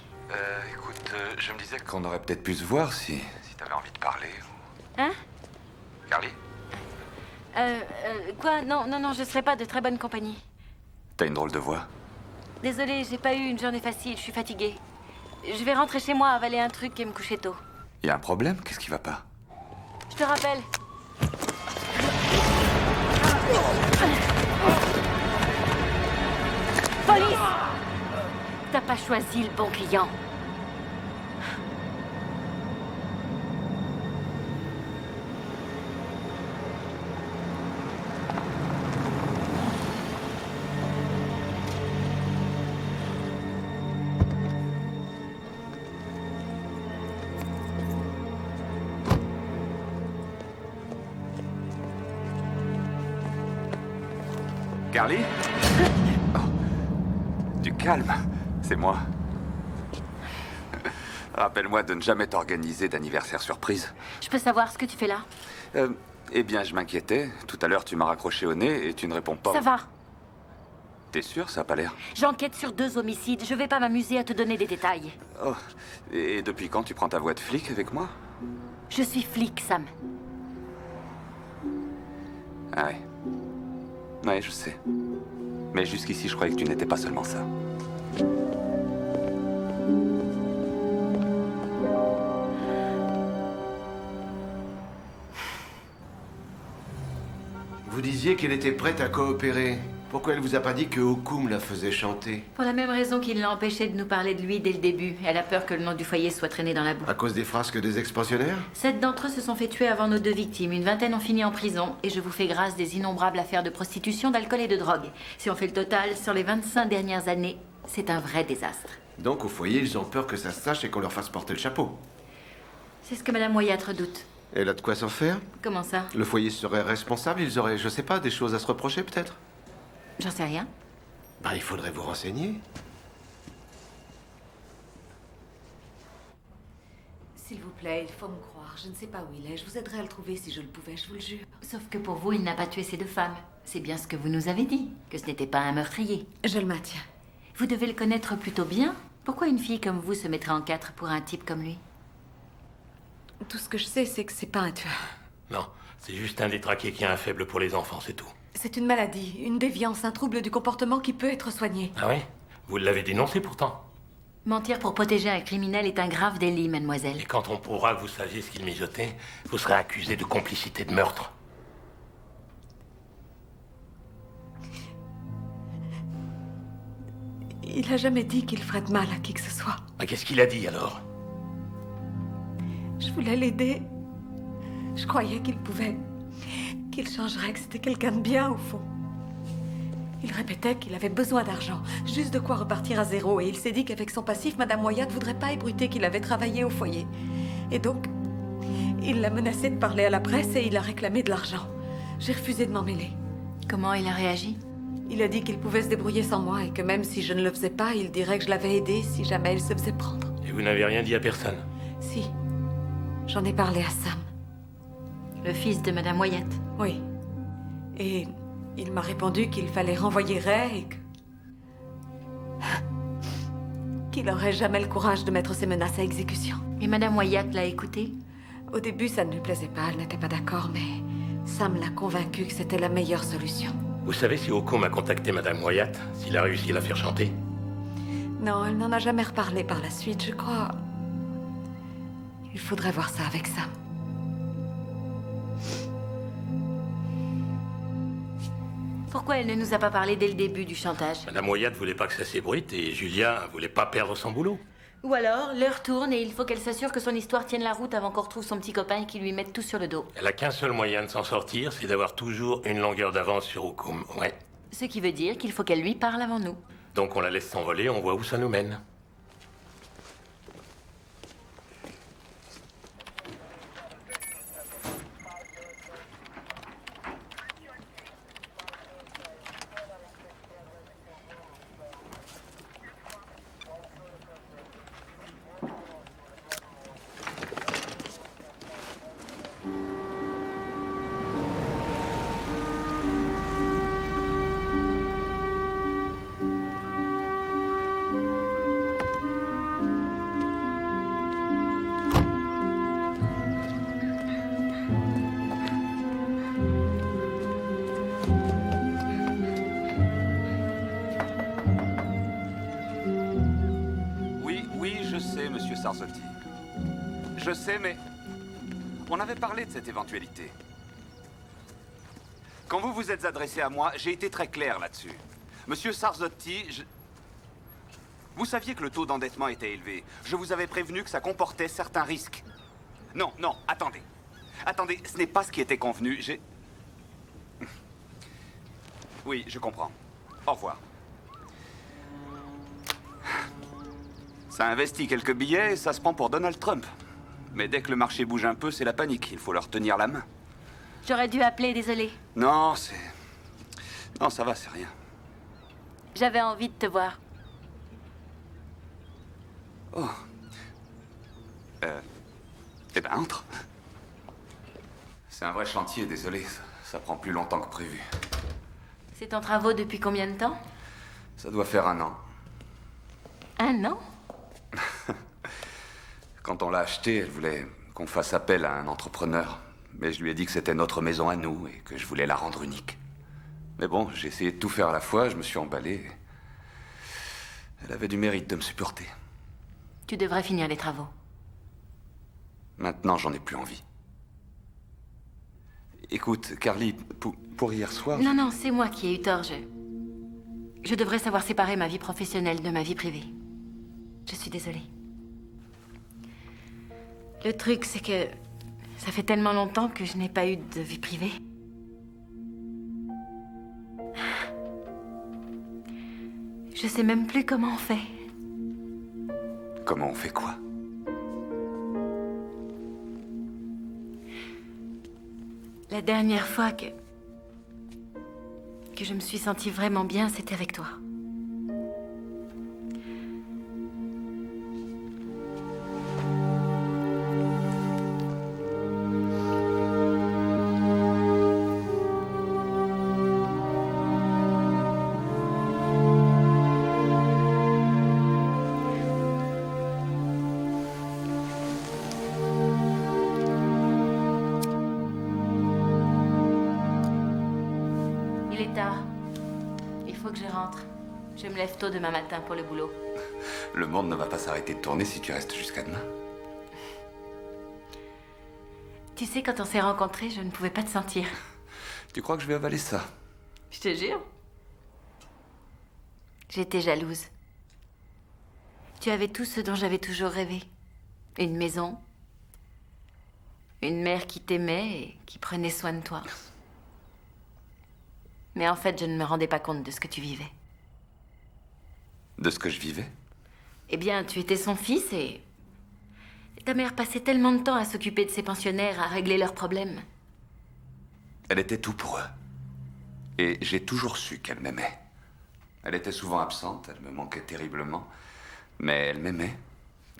Écoute, je me disais qu'on aurait peut-être pu se voir si t'avais envie de parler. Hein? Carly? Quoi? Non, je serai pas de très bonne compagnie. T'as une drôle de voix. Désolée, j'ai pas eu une journée facile, je suis fatiguée. Je vais rentrer chez moi, avaler un truc et me coucher tôt. Y a un problème? Qu'est-ce qui va pas? Je te rappelle. Police! T'as pas choisi le bon client. Carly? Oh. Du calme, c'est moi. Rappelle-moi de ne jamais t'organiser d'anniversaire surprise. Je peux savoir ce que tu fais là? Eh bien, je m'inquiétais. Tout à l'heure, tu m'as raccroché au nez et tu ne réponds pas. Ça va. T'es sûr? Ça a pas l'air. J'enquête sur 2 homicides. Je vais pas m'amuser à te donner des détails. Oh. Et depuis quand tu prends ta voix de flic avec moi? Je suis flic, Sam. Ah ouais. Ouais, je sais. Mais jusqu'ici, je croyais que tu n'étais pas seulement ça. Vous disiez qu'elle était prête à coopérer. Pourquoi elle vous a pas dit que Okoum la faisait chanter? Pour la même raison qu'il l'a empêché de nous parler de lui dès le début. Elle a peur que le nom du foyer soit traîné dans la boue. À cause des frasques des ex-pensionnaires? 7 d'entre eux se sont fait tuer avant nos 2 victimes. Une vingtaine ont fini en prison. Et je vous fais grâce des innombrables affaires de prostitution, d'alcool et de drogue. Si on fait le total, sur les 25 dernières années, c'est un vrai désastre. Donc au foyer, ils ont peur que ça se sache et qu'on leur fasse porter le chapeau. C'est ce que Madame Wyatt redoute. Elle a de quoi s'en faire? Comment ça? Le foyer serait responsable? Ils auraient, je sais pas, des choses à se reprocher peut-être? J'en sais rien. Bah, il faudrait vous renseigner. S'il vous plaît, il faut me croire. Je ne sais pas où il est. Je vous aiderais à le trouver si je le pouvais, je vous le jure. Sauf que pour vous, il n'a pas tué ces 2 femmes. C'est bien ce que vous nous avez dit, que ce n'était pas un meurtrier. Je le maintiens. Vous devez le connaître plutôt bien. Pourquoi une fille comme vous se mettrait en 4 pour un type comme lui? Tout ce que je sais, c'est que c'est pas un tueur. Non, c'est juste un détraqué qui a un faible pour les enfants, c'est tout. C'est une maladie, une déviance, un trouble du comportement qui peut être soigné. Ah ouais? Vous l'avez dénoncé pourtant. Mentir pour protéger un criminel est un grave délit, mademoiselle. Et quand on pourra que vous saviez ce qu'il mijotait, vous serez accusé de complicité de meurtre. Il a jamais dit qu'il ferait de mal à qui que ce soit. Ah, qu'est-ce qu'il a dit alors? Je voulais l'aider. Je croyais qu'il pouvait... qu'il changerait, que c'était quelqu'un de bien, au fond. Il répétait qu'il avait besoin d'argent, juste de quoi repartir à zéro, et il s'est dit qu'avec son passif, Madame Wyatt voudrait pas ébruiter qu'il avait travaillé au foyer. Et donc, il l'a menacé de parler à la presse et il a réclamé de l'argent. J'ai refusé de m'en mêler. Comment il a réagi? Il a dit qu'il pouvait se débrouiller sans moi et que même si je ne le faisais pas, il dirait que je l'avais aidé si jamais il se faisait prendre. Et vous n'avez rien dit à personne? Si. J'en ai parlé à Sam. Le fils de Madame Wyatt. Oui. Et il m'a répondu qu'il fallait renvoyer Ray et que... qu'il n'aurait jamais le courage de mettre ses menaces à exécution. Et Madame Wyatt l'a écouté? Au début, ça ne lui plaisait pas, elle n'était pas d'accord, mais Sam l'a convaincu que c'était la meilleure solution. Vous savez si Ocombe a contacté Madame Wyatt, s'il a réussi à la faire chanter? Non, elle n'en a jamais reparlé par la suite, je crois. Il faudrait voir ça avec Sam. Pourquoi elle ne nous a pas parlé dès le début du chantage? Madame Wyatt voulait pas que ça s'ébruite et Julia voulait pas perdre son boulot. Ou alors, l'heure tourne et il faut qu'elle s'assure que son histoire tienne la route avant qu'on retrouve son petit copain et qu'il lui mette tout sur le dos. Elle a qu'un seul moyen de s'en sortir, c'est d'avoir toujours une longueur d'avance sur Ocombe, ouais. Ce qui veut dire qu'il faut qu'elle lui parle avant nous. Donc on la laisse s'envoler, on voit où ça nous mène. Sarzotti. Je sais, mais on avait parlé de cette éventualité. Quand vous vous êtes adressé à moi, j'ai été très clair là-dessus. Monsieur Sarzotti, vous saviez que le taux d'endettement était élevé. Je vous avais prévenu que ça comportait certains risques. Non, non, attendez. Attendez, ce n'est pas ce qui était convenu. Oui, je comprends. Au revoir. Ça investit quelques billets et ça se prend pour Donald Trump. Mais dès que le marché bouge un peu, c'est la panique. Il faut leur tenir la main. J'aurais dû appeler, désolé. Non, non, ça va, c'est rien. J'avais envie de te voir. Oh. Eh ben, entre. C'est un vrai chantier, désolé. Ça prend plus longtemps que prévu. C'est en travaux depuis combien de temps? Ça doit faire 1 an. 1 an? Quand on l'a acheté, elle voulait qu'on fasse appel à un entrepreneur. Mais je lui ai dit que c'était notre maison à nous et que je voulais la rendre unique. Mais bon, j'ai essayé de tout faire à la fois, je me suis emballé. Elle avait du mérite de me supporter. Tu devrais finir les travaux. Maintenant, j'en ai plus envie. Écoute, Carly, pour hier soir... Non, non, c'est moi qui ai eu tort. Je devrais savoir séparer ma vie professionnelle de ma vie privée. Je suis désolée. Le truc, c'est que ça fait tellement longtemps que je n'ai pas eu de vie privée. Je sais même plus comment on fait. Comment on fait quoi? La dernière fois que je me suis sentie vraiment bien, c'était avec toi. Il est tard. Il faut que je rentre. Je me lève tôt demain matin pour le boulot. Le monde ne va pas s'arrêter de tourner si tu restes jusqu'à demain. Tu sais, quand on s'est rencontrés, je ne pouvais pas te sentir. Tu crois que je vais avaler ça? Je te jure. J'étais jalouse. Tu avais tout ce dont j'avais toujours rêvé. Une maison. Une mère qui t'aimait et qui prenait soin de toi. Mais en fait, je ne me rendais pas compte de ce que tu vivais. De ce que je vivais? Eh bien, tu étais son fils et ta mère passait tellement de temps à s'occuper de ses pensionnaires, à régler leurs problèmes. Elle était tout pour eux. Et j'ai toujours su qu'elle m'aimait. Elle était souvent absente, elle me manquait terriblement. Mais elle m'aimait.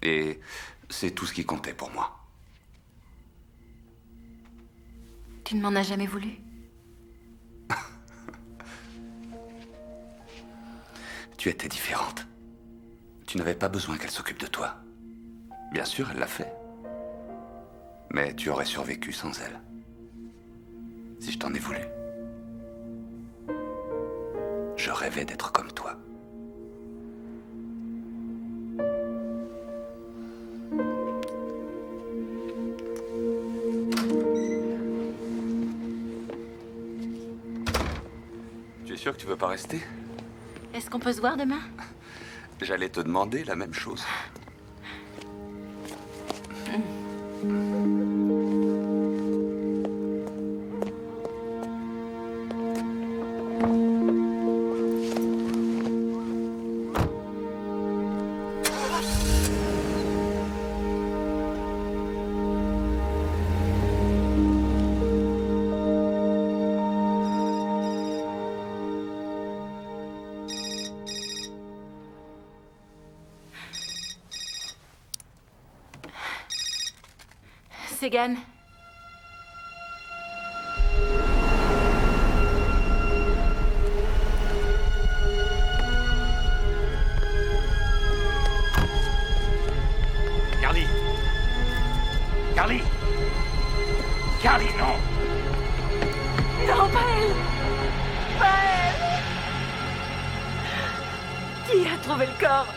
Et c'est tout ce qui comptait pour moi. Tu ne m'en as jamais voulu? Tu étais différente. Tu n'avais pas besoin qu'elle s'occupe de toi. Bien sûr, elle l'a fait. Mais tu aurais survécu sans elle. Si je t'en ai voulu. Je rêvais d'être comme toi. Tu es sûr que tu veux pas rester? Est-ce qu'on peut se voir demain? J'allais te demander la même chose. Segan. Carly! Carly! Carly, non! Non, pas elle! Pas elle! Qui a trouvé le corps?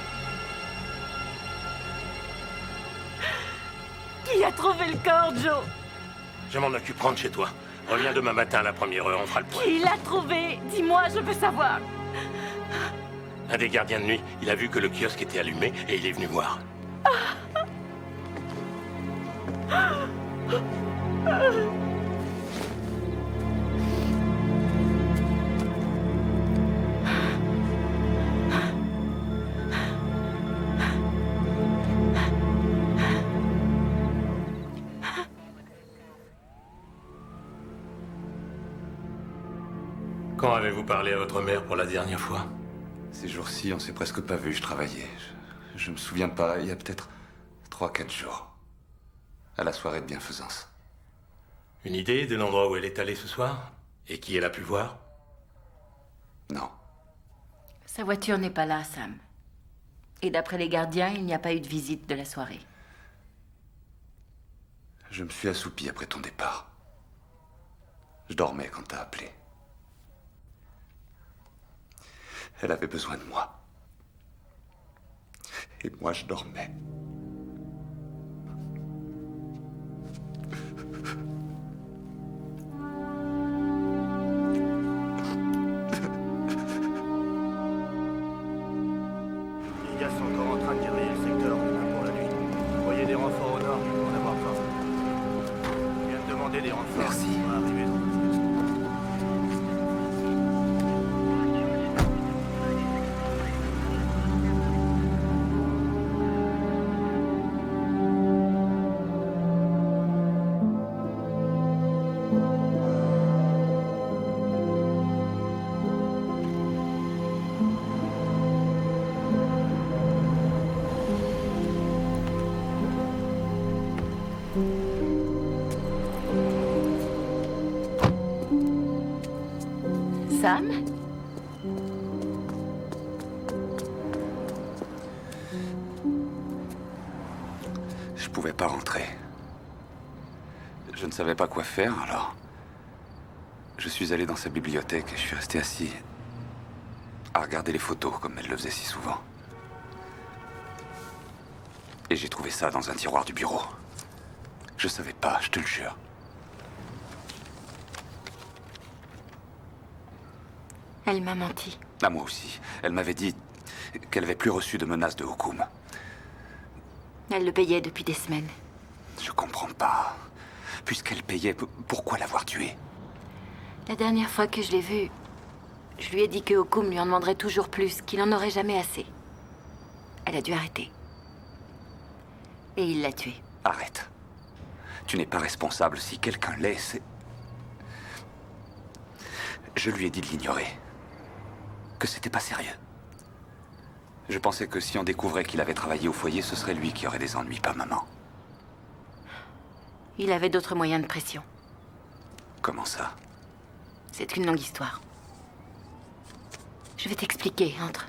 Qui a trouvé le corps, Joe? Je m'en occupe, rentre chez toi. Reviens demain matin à la première heure, on fera le point. Qui l'a trouvé? Dis-moi, je veux savoir. Un des gardiens de nuit, il a vu que le kiosque était allumé et il est venu voir. Quand avez-vous parlé à votre mère pour la dernière fois? Ces jours-ci, on s'est presque pas vus, je travaillais. Je me souviens pas, il y a peut-être 3-4 jours. À la soirée de bienfaisance. Une idée de l'endroit où elle est allée ce soir? Et qui elle a pu voir? Non. Sa voiture n'est pas là, Sam. Et d'après les gardiens, il n'y a pas eu de visite de la soirée. Je me suis assoupi après ton départ. Je dormais quand t'as appelé. Elle avait besoin de moi. Et moi, je dormais. Les gars sont encore en train de surveiller le secteur pour la nuit. Envoyez des renforts au nord, pour en avoir besoin. Je viens de demander des renforts. Merci. On va arriver. Sam? Je pouvais pas rentrer. Je ne savais pas quoi faire, alors... Je suis allé dans sa bibliothèque et je suis resté assis... à regarder les photos, comme elle le faisait si souvent. Et j'ai trouvé ça dans un tiroir du bureau. Je savais pas, je te le jure. Elle m'a menti. À moi aussi. Elle m'avait dit qu'elle avait plus reçu de menaces de Hukum. Elle le payait depuis des semaines. Je comprends pas. Puisqu'elle payait, pourquoi l'avoir tué? La dernière fois que je l'ai vue, je lui ai dit que Hukum lui en demanderait toujours plus, qu'il en aurait jamais assez. Elle a dû arrêter. Et il l'a tuée. Arrête. Tu n'es pas responsable si quelqu'un l'est, c'est... Je lui ai dit de l'ignorer. Que c'était pas sérieux. Je pensais que si on découvrait qu'il avait travaillé au foyer, ce serait lui qui aurait des ennuis, pas maman. Il avait d'autres moyens de pression. Comment ça? C'est une longue histoire. Je vais t'expliquer, entre.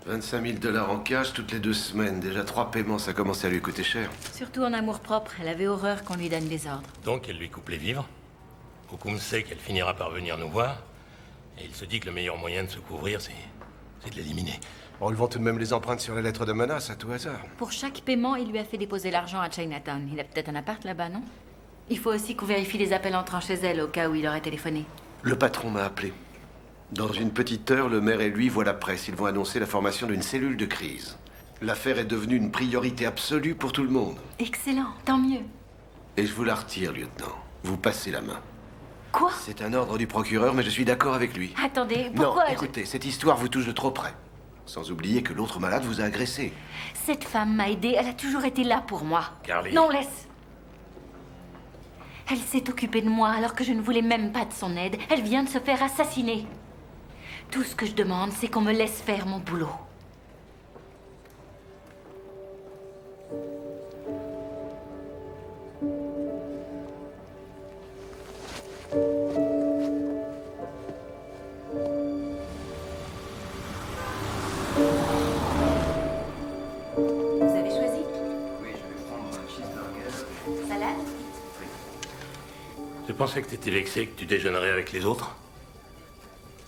$25 000 en cash toutes les 2 semaines. Déjà 3 paiements, ça commençait à lui coûter cher. Surtout en amour-propre, elle avait horreur qu'on lui donne des ordres. Donc elle lui coupe les vivres. Hukum sait qu'elle finira par venir nous voir. Et il se dit que le meilleur moyen de se couvrir, c'est de l'éliminer. Relevons tout de même les empreintes sur les lettres de menace à tout hasard. Pour chaque paiement, il lui a fait déposer l'argent à Chinatown. Il a peut-être un appart là-bas, non? Il faut aussi qu'on vérifie les appels entrant chez elle au cas où il aurait téléphoné. Le patron m'a appelé. Dans une petite heure, le maire et lui voient la presse. Ils vont annoncer la formation d'une cellule de crise. L'affaire est devenue une priorité absolue pour tout le monde. Excellent, tant mieux. Et je vous la retire, lieutenant. Vous passez la main. Quoi? C'est un ordre du procureur, mais je suis d'accord avec lui. Attendez, pourquoi? Non, écoutez, cette histoire vous touche de trop près. Sans oublier que l'autre malade vous a agressé. Cette femme m'a aidée, elle a toujours été là pour moi. Carly. Non, laisse. Elle s'est occupée de moi alors que je ne voulais même pas de son aide. Elle vient de se faire assassiner. Tout ce que je demande, c'est qu'on me laisse faire mon boulot. Vous avez choisi? Oui, je vais prendre un cheeseburger. Salade? Je pensais que t'étais vexé que tu déjeunerais avec les autres.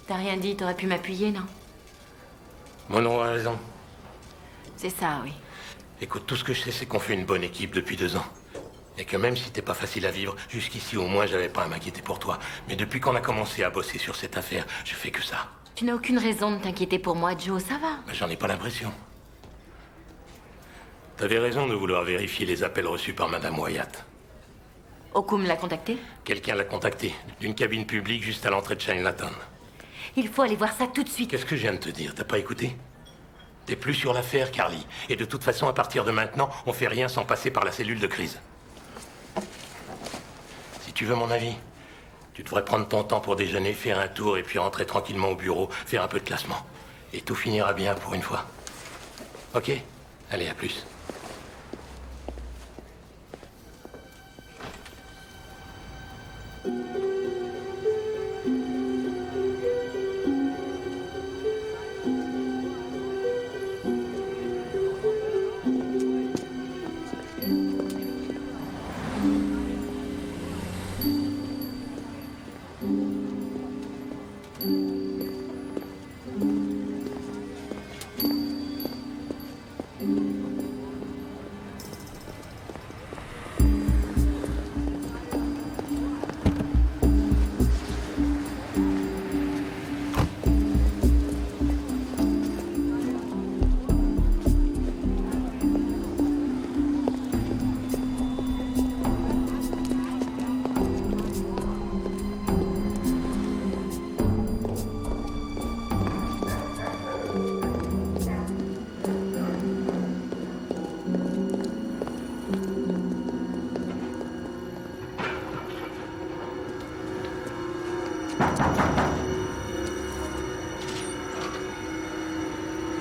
T'as rien dit, t'aurais pu m'appuyer, non? Mon a raison. C'est ça, oui. Écoute, tout ce que je sais, c'est qu'on fait une bonne équipe depuis 2 ans. Et que même si t'es pas facile à vivre, jusqu'ici au moins j'avais pas à m'inquiéter pour toi. Mais depuis qu'on a commencé à bosser sur cette affaire, je fais que ça. Tu n'as aucune raison de t'inquiéter pour moi, Joe, ça va. Mais j'en ai pas l'impression. T'avais raison de vouloir vérifier les appels reçus par Madame Wyatt. Hukum l'a contacté? Quelqu'un l'a contacté, d'une cabine publique juste à l'entrée de Chinatown. Il faut aller voir ça tout de suite. Qu'est-ce que je viens de te dire? T'as pas écouté? T'es plus sur l'affaire, Carly. Et de toute façon, à partir de maintenant, on fait rien sans passer par la cellule de crise. Si tu veux mon avis, tu devrais prendre ton temps pour déjeuner, faire un tour et puis rentrer tranquillement au bureau, faire un peu de classement. Et tout finira bien pour une fois. Ok? Allez, à plus.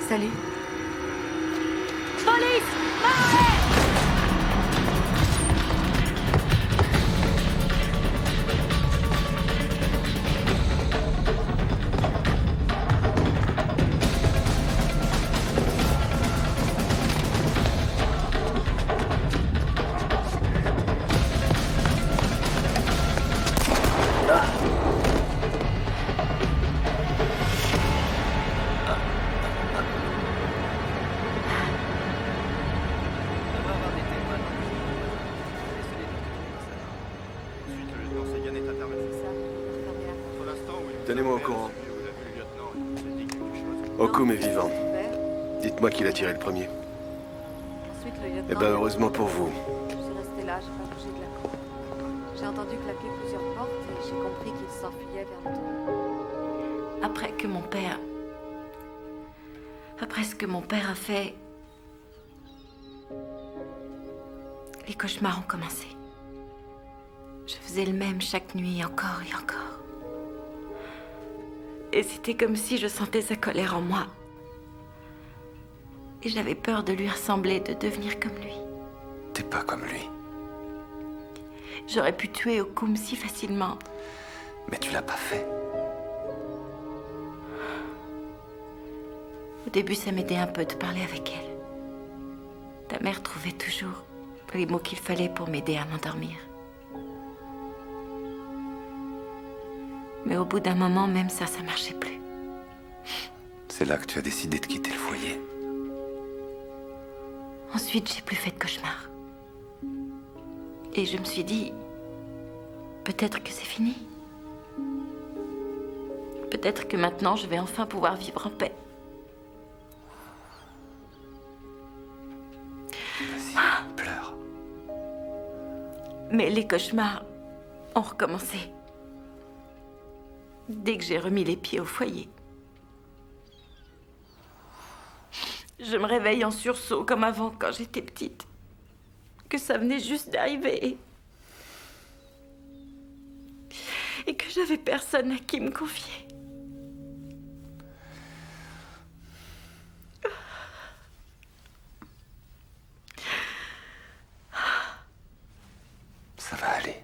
Salut. Police! suite, le lieutenant Sagan est intervenu. Entre l'instant où il Tenez-moi au courant. celui où il a vu le lieutenant, il s'est dit quelque chose. Okum est vivant. Dites-moi qui l'a tiré le premier. Ensuite, le lieutenant... Eh ben, heureusement pour vous. Je suis restée là, j'ai pas bougé de la cour. J'ai entendu claquer plusieurs portes et j'ai compris qu'il s'enfuyait vers le tour. Après que mon père... Après ce que mon père a fait... Les cauchemars ont commencé. Je faisais le même chaque nuit, encore et encore. Et c'était comme si je sentais sa colère en moi. Et j'avais peur de lui ressembler, de devenir comme lui. T'es pas comme lui. J'aurais pu tuer Okum si facilement. Mais tu l'as pas fait. Au début, ça m'aidait un peu de parler avec elle. Ta mère trouvait toujours les mots qu'il fallait pour m'aider à m'endormir. Mais au bout d'un moment, même ça marchait plus. C'est là que tu as décidé de quitter le foyer. Ensuite, j'ai plus fait de cauchemars. Et je me suis dit, peut-être que c'est fini. Peut-être que maintenant, je vais enfin pouvoir vivre en paix. Vas-y, pleure. Mais les cauchemars ont recommencé. Dès que j'ai remis les pieds au foyer. Je me réveille en sursaut comme avant quand j'étais petite. Que ça venait juste d'arriver. Et que j'avais personne à qui me confier. Ça va aller.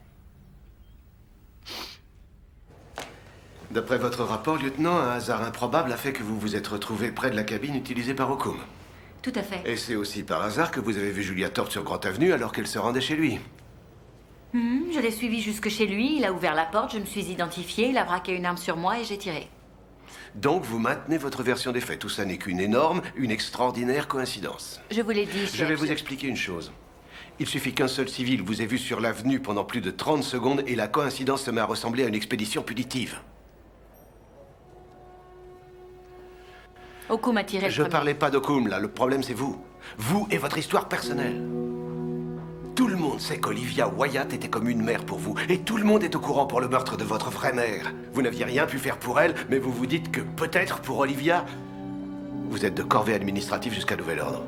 D'après votre rapport, lieutenant, un hasard improbable a fait que vous vous êtes retrouvé près de la cabine utilisée par Okum. Tout à fait. Et c'est aussi par hasard que vous avez vu Julia Thorpe sur Grant Avenue alors qu'elle se rendait chez lui. Je l'ai suivi jusque chez lui, il a ouvert la porte, je me suis identifiée, il a braqué une arme sur moi et j'ai tiré. Donc vous maintenez votre version des faits. Tout ça n'est qu'une énorme, une extraordinaire coïncidence. Je vous l'ai dit, Je vais chef. vous expliquer une chose. Il suffit qu'un seul civil vous ait vu sur l'avenue pendant plus de 30 secondes et la coïncidence se met à ressembler à une expédition punitive. Okum a tiré le Je premier. parlais pas d'Okum, là. Le problème, c'est vous. Vous et votre histoire personnelle. Tout le monde sait qu'Olivia Wyatt était comme une mère pour vous. Et tout le monde est au courant pour le meurtre de votre vraie mère. Vous n'aviez rien pu faire pour elle, mais vous vous dites que peut-être pour Olivia, vous êtes de corvée administrative jusqu'à nouvel ordre.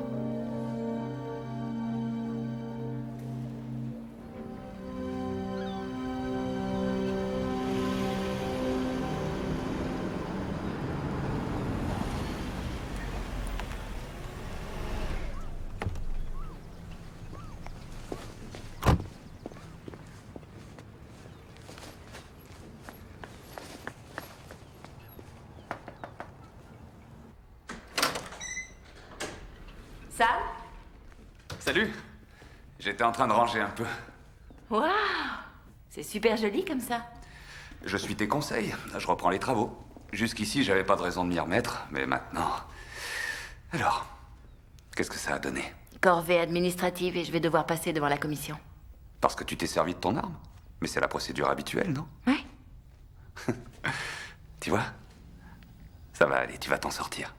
Sal? Salut. J'étais en train de ranger un peu. Waouh! C'est super joli comme ça. Je suis tes conseils. Je reprends les travaux. Jusqu'ici, j'avais pas de raison de m'y remettre, mais maintenant... Alors, qu'est-ce que ça a donné? Corvée administrative et je vais devoir passer devant la commission. Parce que tu t'es servi de ton arme? Mais c'est la procédure habituelle, non? Ouais. Tu vois? Ça va aller, tu vas t'en sortir.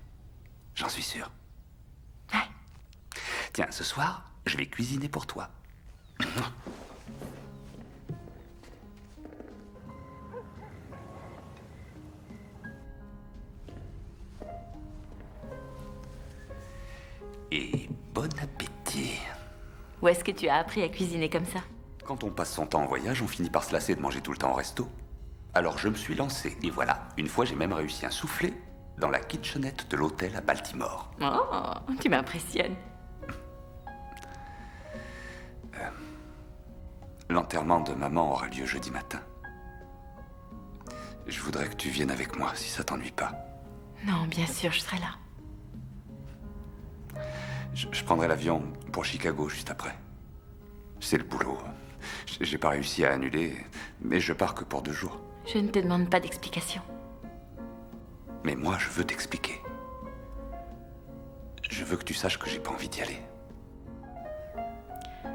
J'en suis sûr. Ouais. Tiens, ce soir, je vais cuisiner pour toi. Et bon appétit. Où est-ce que tu as appris à cuisiner comme ça? Quand on passe son temps en voyage, on finit par se lasser de manger tout le temps au resto. Alors je me suis lancé, et voilà. Une fois, j'ai même réussi un soufflé dans la kitchenette de l'hôtel à Baltimore. Oh, tu m'impressionnes. L'enterrement de maman aura lieu jeudi matin. Je voudrais que tu viennes avec moi, si ça t'ennuie pas. Non, bien sûr, je serai là. Je prendrai l'avion pour Chicago juste après. C'est le boulot. J'ai pas réussi à annuler, mais je pars que pour 2 jours. Je ne te demande pas d'explication. Mais moi, je veux t'expliquer. Je veux que tu saches que j'ai pas envie d'y aller.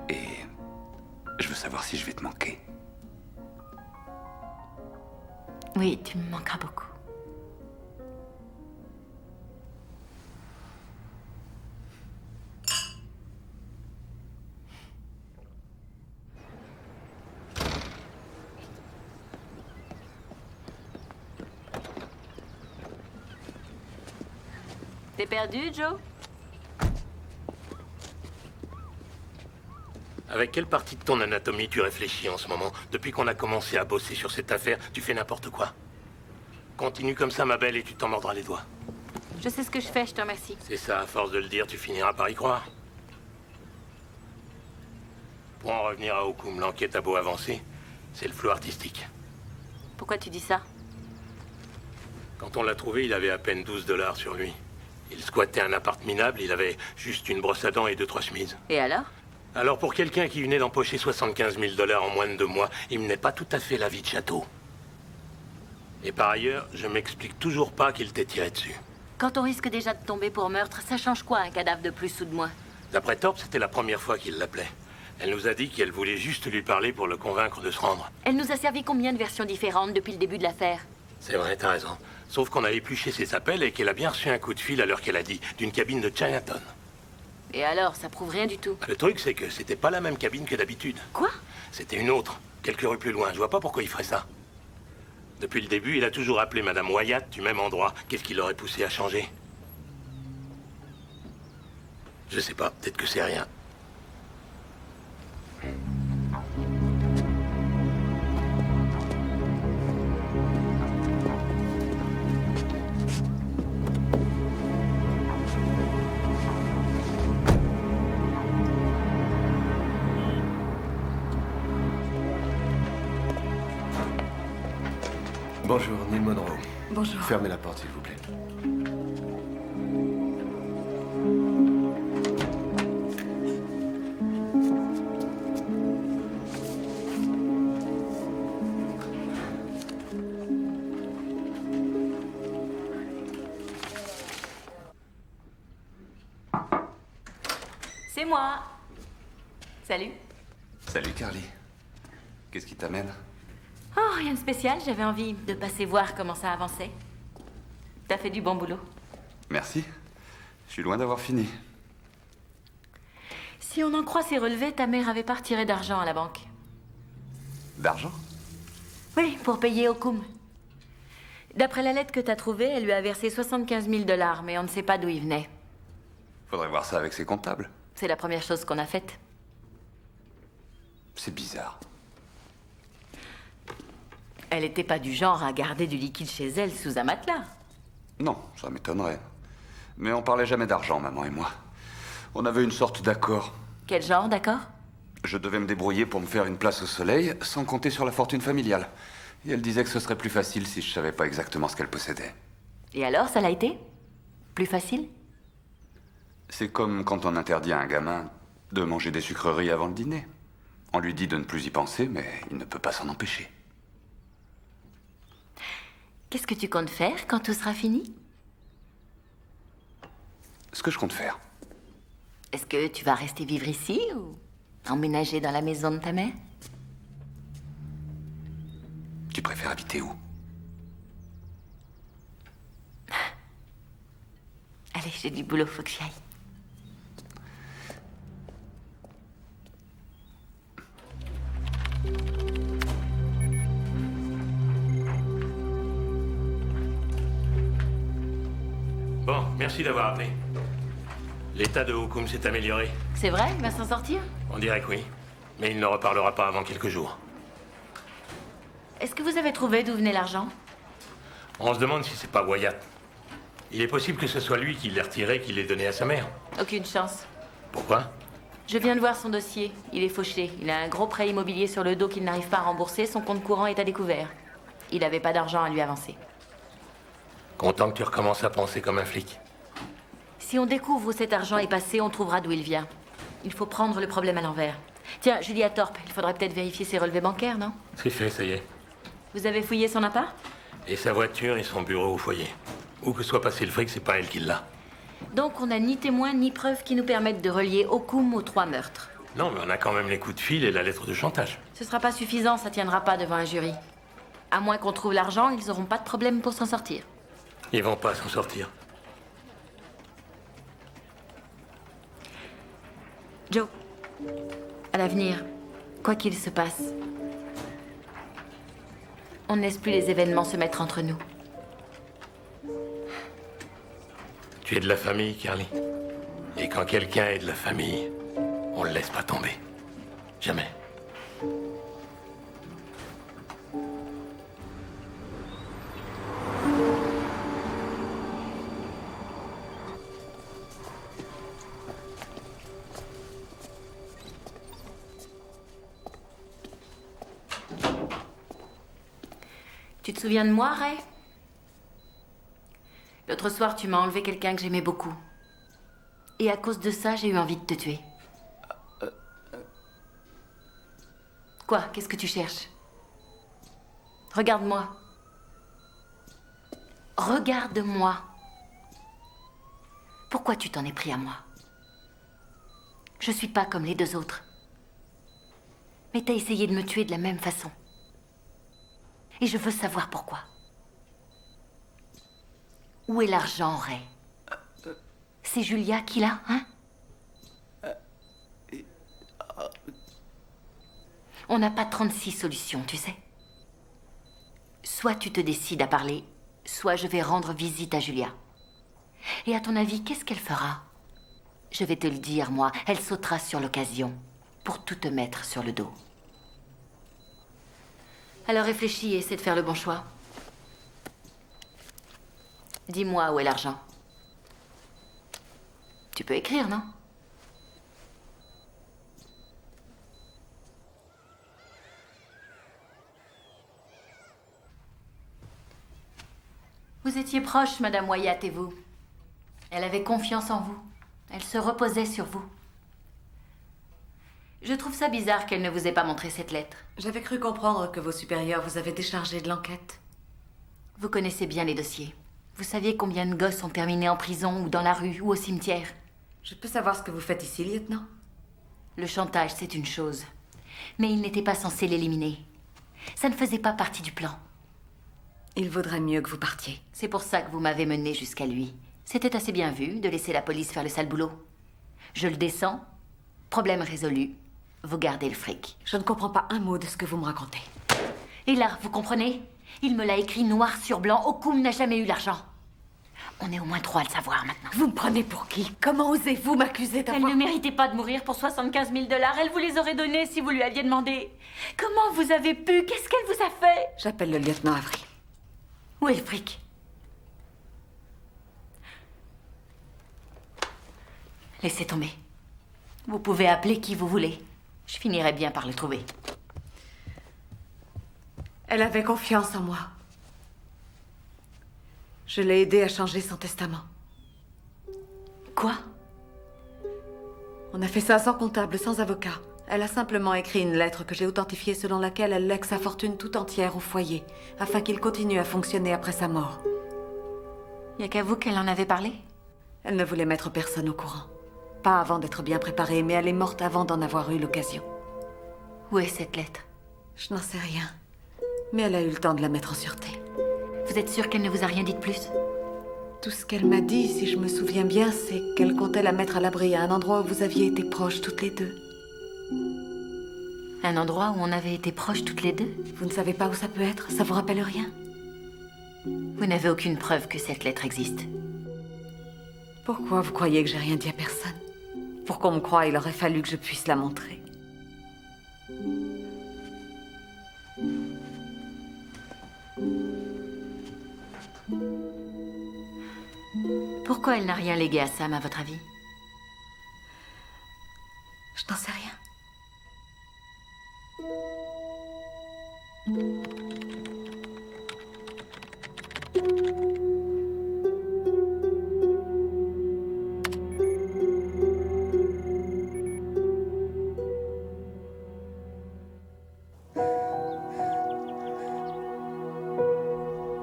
Et je veux savoir si je vais te manquer. Oui, tu me manqueras beaucoup. T'es perdu, Joe? Avec quelle partie de ton anatomie tu réfléchis en ce moment? Depuis qu'on a commencé à bosser sur cette affaire, tu fais n'importe quoi. Continue comme ça, ma belle, et tu t'en mordras les doigts. Je sais ce que je fais, je te remercie. C'est ça, à force de le dire, tu finiras par y croire. Pour en revenir à Okoum, l'enquête a beau avancer, c'est le flou artistique. Pourquoi tu dis ça? Quand on l'a trouvé, il avait à peine 12 $ sur lui. Il squattait un appart minable, il avait juste une brosse à dents et 2-3 chemises. Et alors? Alors pour quelqu'un qui venait d'empocher 75 000 $ en moins de 2 mois, il menait pas tout à fait la vie de château. Et par ailleurs, je m'explique toujours pas qu'il t'ait tiré dessus. Quand on risque déjà de tomber pour meurtre, ça change quoi un cadavre de plus sous de moins? D'après Thorpe, c'était la première fois qu'il l'appelait. Elle nous a dit qu'elle voulait juste lui parler pour le convaincre de se rendre. Elle nous a servi combien de versions différentes depuis le début de l'affaire? C'est vrai, t'as raison. Sauf qu'on a épluché ses appels et qu'elle a bien reçu un coup de fil à l'heure qu'elle a dit, d'une cabine de Chinatown. Et alors, ça prouve rien du tout. Le truc, c'est que c'était pas la même cabine que d'habitude. Quoi? C'était une autre, quelques rues plus loin. Je vois pas pourquoi il ferait ça. Depuis le début, il a toujours appelé Madame Wyatt du même endroit. Qu'est-ce qui l'aurait poussé à changer? Je sais pas, peut-être que c'est rien. Bonjour, Neil Monroe. Bonjour. Fermez la porte, s'il vous plaît. C'est moi. Salut. Salut, Carly. Qu'est-ce qui t'amène? Oh, rien de spécial, j'avais envie de passer voir comment ça avançait. T'as fait du bon boulot. Merci. Je suis loin d'avoir fini. Si on en croit ses relevés, ta mère avait pas retiré d'argent à la banque. D'argent? Oui, pour payer Okoum. D'après la lettre que t'as trouvée, elle lui a versé 75 000 $, mais on ne sait pas d'où il venait. Faudrait voir ça avec ses comptables. C'est la première chose qu'on a faite. C'est bizarre. Elle était pas du genre à garder du liquide chez elle sous un matelas. Non, ça m'étonnerait. Mais on parlait jamais d'argent, maman et moi. On avait une sorte d'accord. Quel genre, d'accord? Je devais me débrouiller pour me faire une place au soleil, sans compter sur la fortune familiale. Et elle disait que ce serait plus facile si je savais pas exactement ce qu'elle possédait. Et alors, ça l'a été? Plus facile? C'est comme quand on interdit à un gamin de manger des sucreries avant le dîner. On lui dit de ne plus y penser, mais il ne peut pas s'en empêcher. Qu'est-ce que tu comptes faire quand tout sera fini? Ce que je compte faire. Est-ce que tu vas rester vivre ici ou emménager dans la maison de ta mère? Tu préfères habiter où? Allez, j'ai du boulot, faut que j'y aille. Bon, merci d'avoir appelé. L'état de Okoum s'est amélioré. C'est vrai, il va s'en sortir? On dirait que oui. Mais il ne reparlera pas avant quelques jours. Est-ce que vous avez trouvé d'où venait l'argent? On se demande si c'est pas Wyatt. Il est possible que ce soit lui qui l'ait retiré, qui l'ait donné à sa mère. Aucune chance. Pourquoi? Je viens de voir son dossier. Il est fauché. Il a un gros prêt immobilier sur le dos qu'il n'arrive pas à rembourser. Son compte courant est à découvert. Il n'avait pas d'argent à lui avancer. Content que tu recommences à penser comme un flic. Si on découvre où cet argent est passé, on trouvera d'où il vient. Il faut prendre le problème à l'envers. Tiens, Julia Thorpe, il faudrait peut-être vérifier ses relevés bancaires, non? C'est fait, ça y est. Vous avez fouillé son appart? Et sa voiture et son bureau au foyer. Où que soit passé le fric, c'est pas elle qui l'a. Donc on n'a ni témoins ni preuves qui nous permettent de relier Okoum aux 3 meurtres. Non, mais on a quand même les coups de fil et la lettre de chantage. Ce sera pas suffisant, ça tiendra pas devant un jury. À moins qu'on trouve l'argent, ils n'auront pas de problème pour s'en sortir. Ils vont pas s'en sortir. Joe, à l'avenir, quoi qu'il se passe, on ne laisse plus les événements se mettre entre nous. Tu es de la famille, Carly. Et quand quelqu'un est de la famille, on le laisse pas tomber. Jamais. Tu te souviens de moi, Ray? L'autre soir, tu m'as enlevé quelqu'un que j'aimais beaucoup. Et à cause de ça, j'ai eu envie de te tuer. Quoi? Qu'est-ce que tu cherches? Regarde-moi. Regarde-moi. Pourquoi tu t'en es pris à moi? Je suis pas comme les deux autres. Mais t'as essayé de me tuer de la même façon. Et je veux savoir pourquoi. Où est l'argent, Ray? C'est Julia qui l'a, hein? On n'a pas 36 solutions, tu sais. Soit tu te décides à parler, soit je vais rendre visite à Julia. Et à ton avis, qu'est-ce qu'elle fera? Je vais te le dire, moi. Elle sautera sur l'occasion pour tout te mettre sur le dos. Alors réfléchis et essaie de faire le bon choix. Dis-moi où est l'argent. Tu peux écrire, non? Vous étiez proches, Madame Wyatt et vous. Elle avait confiance en vous. Elle se reposait sur vous. Je trouve ça bizarre qu'elle ne vous ait pas montré cette lettre. J'avais cru comprendre que vos supérieurs vous avaient déchargé de l'enquête. Vous connaissez bien les dossiers. Vous saviez combien de gosses ont terminé en prison ou dans la rue ou au cimetière. Je peux savoir ce que vous faites ici, lieutenant? Le chantage, c'est une chose. Mais il n'était pas censé l'éliminer. Ça ne faisait pas partie du plan. Il vaudrait mieux que vous partiez. C'est pour ça que vous m'avez mené jusqu'à lui. C'était assez bien vu de laisser la police faire le sale boulot. Je le descends. Problème résolu. Vous gardez le fric. Je ne comprends pas un mot de ce que vous me racontez. Et là, vous comprenez? Il me l'a écrit noir sur blanc. Okoum n'a jamais eu l'argent. On est au moins 3 à le savoir maintenant. Vous me prenez pour qui? Comment osez-vous m'accuser d'avoir... Elle ne méritait pas de mourir pour 75 000 $. Elle vous les aurait donnés si vous lui aviez demandé. Comment vous avez pu? Qu'est-ce qu'elle vous a fait? J'appelle le lieutenant Avery. Où est le fric? Laissez tomber. Vous pouvez appeler qui vous voulez. Je finirai bien par le trouver. Elle avait confiance en moi. Je l'ai aidée à changer son testament. Quoi? On a fait ça sans comptable, sans avocat. Elle a simplement écrit une lettre que j'ai authentifiée selon laquelle elle lègue sa fortune tout entière au foyer, afin qu'il continue à fonctionner après sa mort. Y a qu'à vous qu'elle en avait parlé? Elle ne voulait mettre personne au courant. Pas avant d'être bien préparée, mais elle est morte avant d'en avoir eu l'occasion. Où est cette lettre? Je n'en sais rien. Mais elle a eu le temps de la mettre en sûreté. Vous êtes sûr qu'elle ne vous a rien dit de plus? Tout ce qu'elle m'a dit, si je me souviens bien, c'est qu'elle comptait la mettre à l'abri à un endroit où vous aviez été proches toutes les deux. Un endroit où on avait été proches toutes les deux? Vous ne savez pas où ça peut être? Ça vous rappelle rien? Vous n'avez aucune preuve que cette lettre existe. Pourquoi vous croyez que j'ai rien dit à personne? Pour qu'on me croie, il aurait fallu que je puisse la montrer. Pourquoi elle n'a rien légué à Sam, à votre avis? Je n'en sais rien.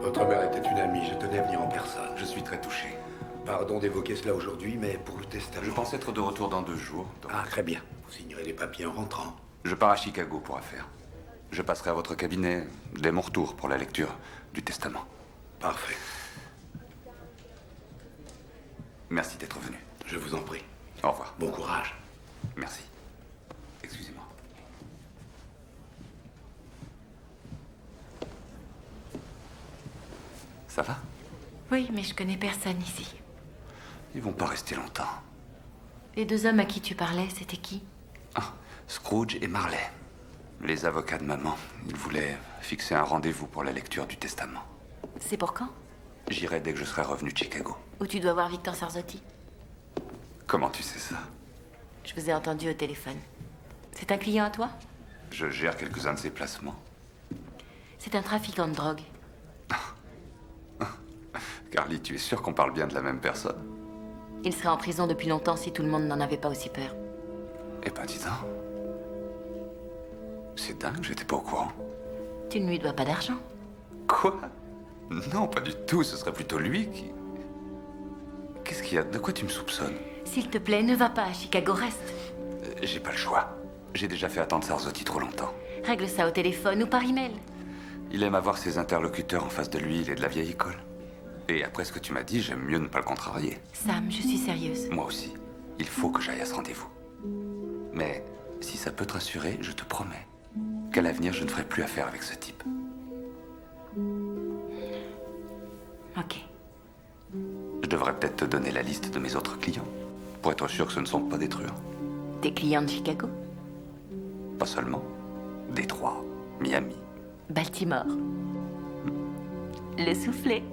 Votre mère était une amie, je tenais à venir en personne. Je suis très touché. Pardon d'évoquer cela aujourd'hui, mais pour le testament... Je pense être de retour dans 2 jours. donc Ah, très bien. Vous signerez les papiers en rentrant. Je pars à Chicago pour affaires. Je passerai à votre cabinet dès mon retour pour la lecture du testament. Parfait. Merci d'être venu. Je vous en prie. Au revoir. Bon courage. Merci. Excusez-moi. Ça va? Oui, mais je connais personne ici. Ils vont pas rester longtemps. Les deux hommes à qui tu parlais, c'était qui? Ah, Scrooge et Marley. Les avocats de maman. Ils voulaient fixer un rendez-vous pour la lecture du testament. C'est pour quand? J'irai dès que je serai revenu de Chicago. Où tu dois voir Victor Sarzotti. Comment tu sais ça? Je vous ai entendu au téléphone. C'est un client à toi? Je gère quelques-uns de ses placements. C'est un trafiquant de drogue. Carly, tu es sûre qu'on parle bien de la même personne? Il serait en prison depuis longtemps si tout le monde n'en avait pas aussi peur. Eh ben, dis donc. C'est dingue, j'étais pas au courant. Tu ne lui dois pas d'argent. Quoi? Non, pas du tout, ce serait plutôt lui qui... Qu'est-ce qu'il y a? De quoi tu me soupçonnes? S'il te plaît, ne va pas à Chicago, reste. J'ai pas le choix. J'ai déjà fait attendre Sarzotti trop longtemps. Règle ça au téléphone ou par email. Il aime avoir ses interlocuteurs en face de lui, il est de la vieille école. Et après ce que tu m'as dit, j'aime mieux ne pas le contrarier. Sam, je suis sérieuse. Moi aussi. Il faut que j'aille à ce rendez-vous. Mais si ça peut te rassurer, je te promets qu'à l'avenir, je ne ferai plus affaire avec ce type. Ok. Je devrais peut-être te donner la liste de mes autres clients, pour être sûr que ce ne sont pas des truands. Tes clients de Chicago? Pas seulement. Détroit, Miami. Baltimore. Le soufflet.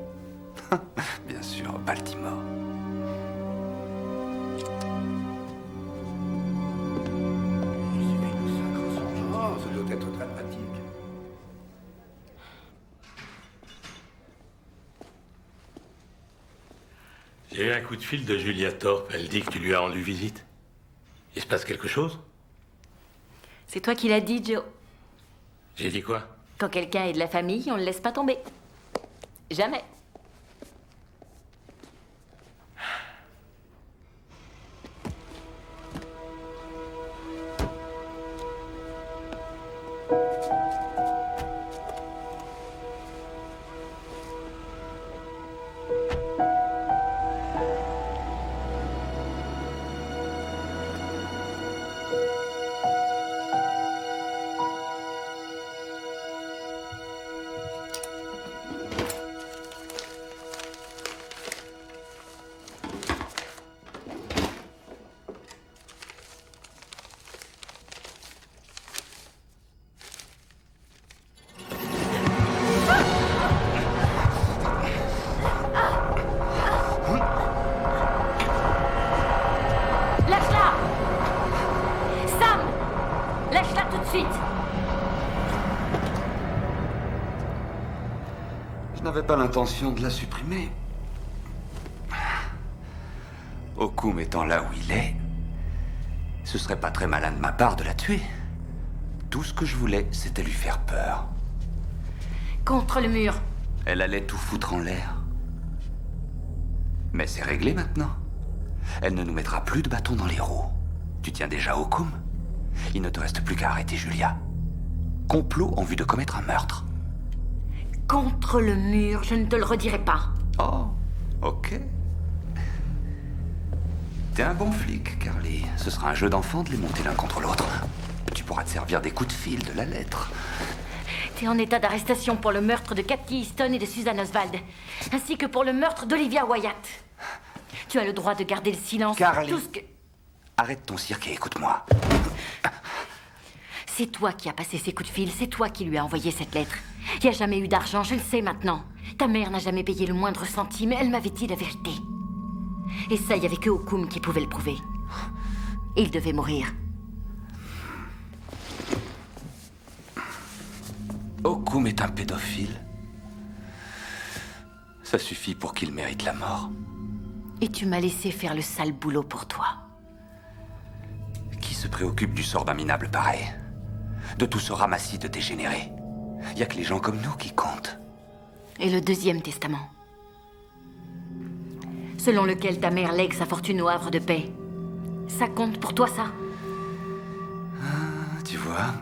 Bien sûr, Baltimore. Oh, ça doit être très pratique. J'ai eu un coup de fil de Julia Thorpe. Elle dit que tu lui as rendu visite. Il se passe quelque chose? C'est toi qui l'as dit, Joe. J'ai dit quoi? Quand quelqu'un est de la famille, on ne le laisse pas tomber. Jamais. Lâche-la! Sam! Lâche-la tout de suite! Je n'avais pas l'intention de la supprimer. Okoum étant là où il est, ce serait pas très malin de ma part de la tuer. Tout ce que je voulais, c'était lui faire peur. Contre le mur. Elle allait tout foutre en l'air. Mais c'est réglé maintenant. Elle ne nous mettra plus de bâton dans les roues. Tu tiens déjà Okoum? Il ne te reste plus qu'à arrêter Julia. Complot en vue de commettre un meurtre. Contre le mur, je ne te le redirai pas. Oh, ok. T'es un bon flic, Carly. Ce sera un jeu d'enfant de les monter l'un contre l'autre. Tu pourras te servir des coups de fil, de la lettre. T'es en état d'arrestation pour le meurtre de Cathy Easton et de Susan Oswald, ainsi que pour le meurtre d'Olivia Wyatt. Tu as le droit de garder le silence. Carly. Tout ce que... Arrête ton cirque et écoute-moi. C'est toi qui as passé ces coups de fil, c'est toi qui lui as envoyé cette lettre. Il n'y a jamais eu d'argent, je le sais maintenant. Ta mère n'a jamais payé le moindre centime, elle m'avait dit la vérité. Et ça, il n'y avait que Okoum qui pouvait le prouver. Il devait mourir. Okoum est un pédophile. Ça suffit pour qu'il mérite la mort. Et tu m'as laissé faire le sale boulot pour toi. Qui se préoccupe du sort d'un minable pareil? De tout ce ramassis de dégénérés? Il n'y a que les gens comme nous qui comptent. Et le deuxième testament, selon lequel ta mère lègue sa fortune au havre de paix, ça compte pour toi, ça? Tu vois,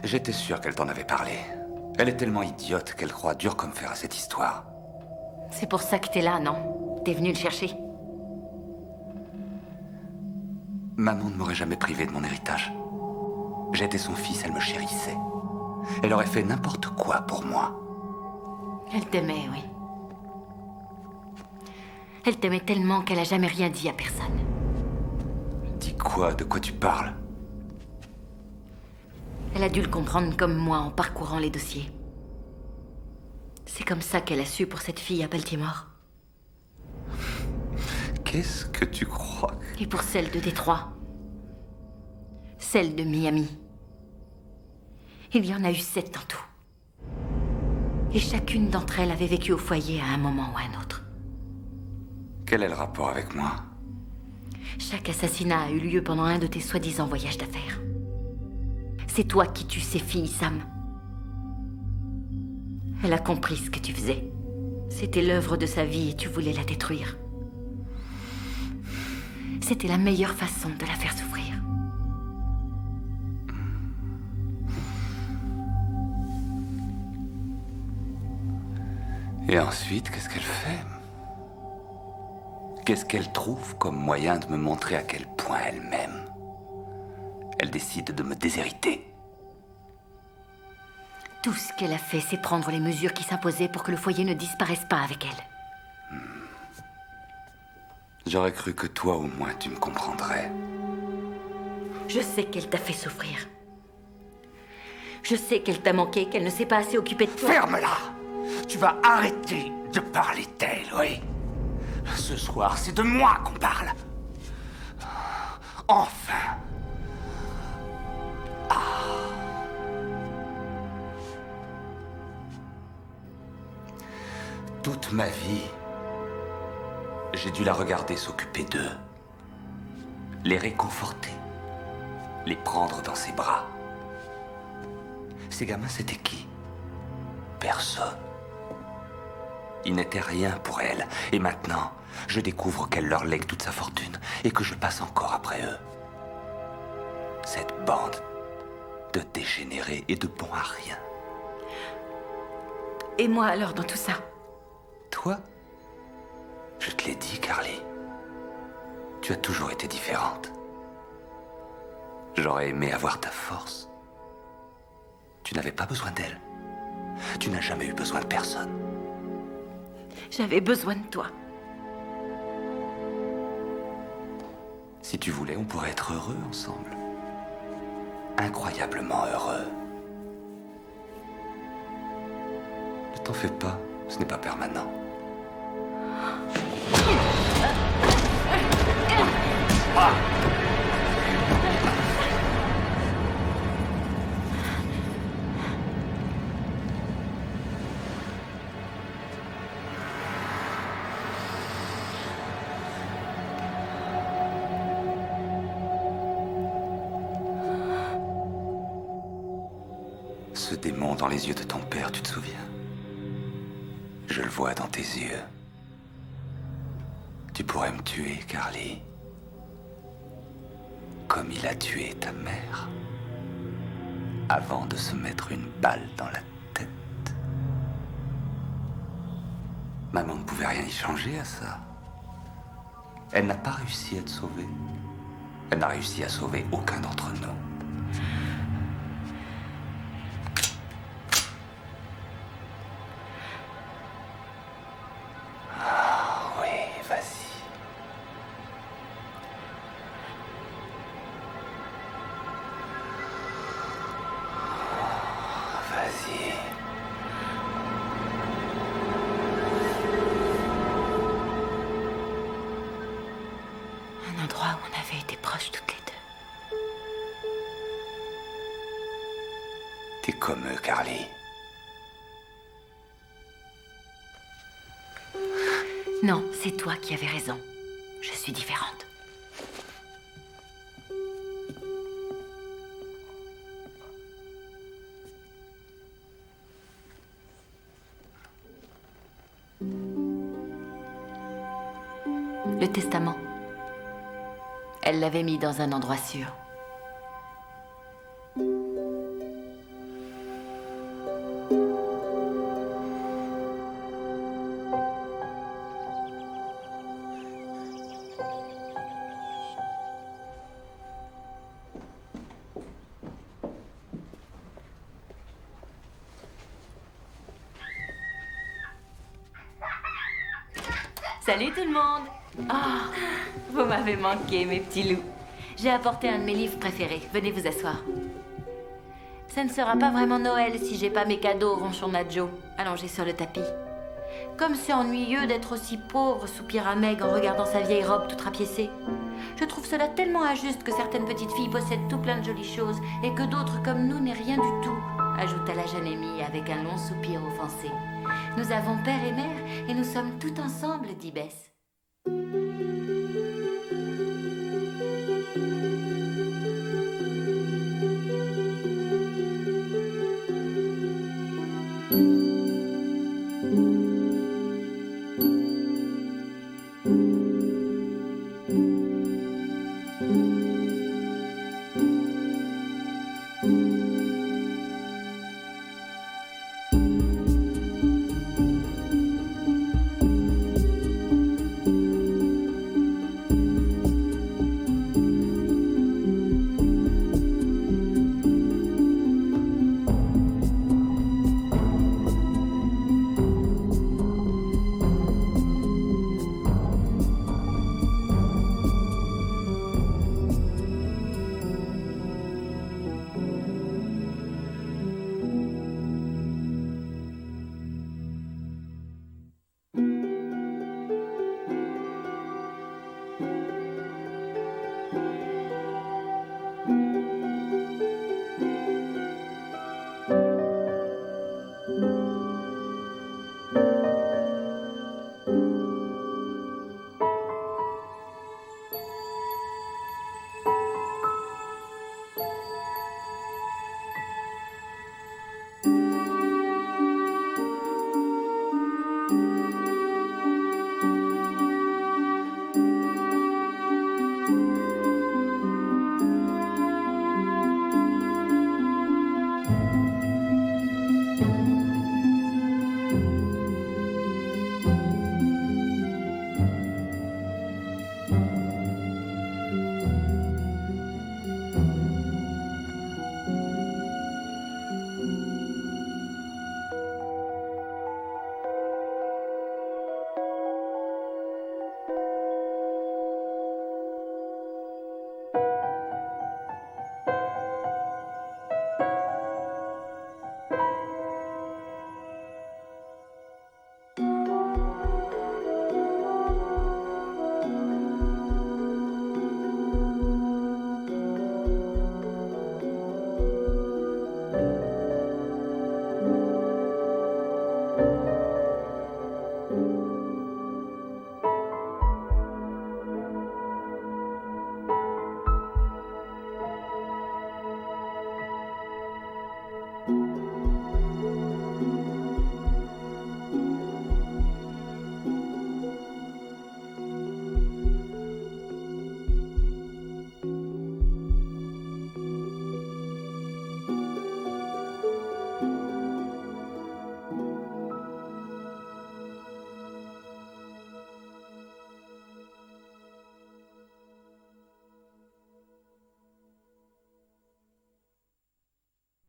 J'étais sûr qu'elle t'en avait parlé. Elle est tellement idiote qu'elle croit dur comme fer à cette histoire. C'est pour ça que t'es là, non? T'es venu le chercher? Maman ne m'aurait jamais privé de mon héritage. J'étais son fils, elle me chérissait. Elle aurait fait n'importe quoi pour moi. Elle t'aimait, oui. Elle t'aimait tellement qu'elle a jamais rien dit à personne. Dis quoi? De quoi tu parles? Elle a dû le comprendre comme moi en parcourant les dossiers. C'est comme ça qu'elle a su pour cette fille à Baltimore. Qu'est-ce que tu crois? Et pour celle de Détroit. Celle de Miami. Il y en a eu 7 en tout. Et chacune d'entre elles avait vécu au foyer à un moment ou à un autre. Quel est le rapport avec moi? Chaque assassinat a eu lieu pendant un de tes soi-disant voyages d'affaires. C'est toi qui tues ces filles, Sam. Elle a compris ce que tu faisais. C'était l'œuvre de sa vie et tu voulais la détruire. C'était la meilleure façon de la faire souffrir. Et ensuite, qu'est-ce qu'elle fait? Qu'est-ce qu'elle trouve comme moyen de me montrer à quel point elle m'aime? Elle décide de me déshériter. Tout ce qu'elle a fait, c'est prendre les mesures qui s'imposaient pour que le foyer ne disparaisse pas avec elle. J'aurais cru que toi, au moins, tu me comprendrais. Je sais qu'elle t'a fait souffrir. Je sais qu'elle t'a manqué, qu'elle ne s'est pas assez occupée de toi. Ferme-la! Tu vas arrêter de parler d'elle, oui. Ce soir, c'est de moi qu'on parle. Enfin. Toute ma vie, j'ai dû la regarder s'occuper d'eux. Les réconforter. Les prendre dans ses bras. Ces gamins, c'était qui? Personne. Ils n'étaient rien pour elle. Et maintenant, je découvre qu'elle leur lègue toute sa fortune et que je passe encore après eux. Cette bande de dégénérés et de bons à rien. Et moi alors dans tout ça? Toi? Je te l'ai dit, Carly. Tu as toujours été différente. J'aurais aimé avoir ta force. Tu n'avais pas besoin d'elle. Tu n'as jamais eu besoin de personne. J'avais besoin de toi. Si tu voulais, on pourrait être heureux ensemble. Incroyablement heureux. Ne t'en fais pas, ce n'est pas permanent. Ce démon dans les yeux de ton père, tu te souviens? Je le vois dans tes yeux. Tu pourrais me tuer, Carly. Comme il a tué ta mère. Avant de se mettre une balle dans la tête. Maman ne pouvait rien y changer à ça. Elle n'a pas réussi à te sauver. Elle n'a réussi à sauver aucun d'entre nous. Un endroit où on avait été proches toutes les deux. T'es comme eux, Carly. Non, c'est toi qui avais raison. Je suis différente. Le testament. Elle l'avait mis dans un endroit sûr. Salut tout le monde. Oh, vous m'avez manqué, mes petits loups. J'ai apporté un de mes livres préférés. Venez vous asseoir. Ça ne sera pas vraiment Noël si j'ai pas mes cadeaux, ronchonna Joe, allongé sur le tapis. Comme c'est ennuyeux d'être aussi pauvre, soupira Meg en regardant sa vieille robe toute rapiécée. Je trouve cela tellement injuste que certaines petites filles possèdent tout plein de jolies choses et que d'autres comme nous n'aient rien du tout, ajouta la jeune Amy avec un long soupir offensé. Nous avons père et mère et nous sommes tout ensemble, dit Bess.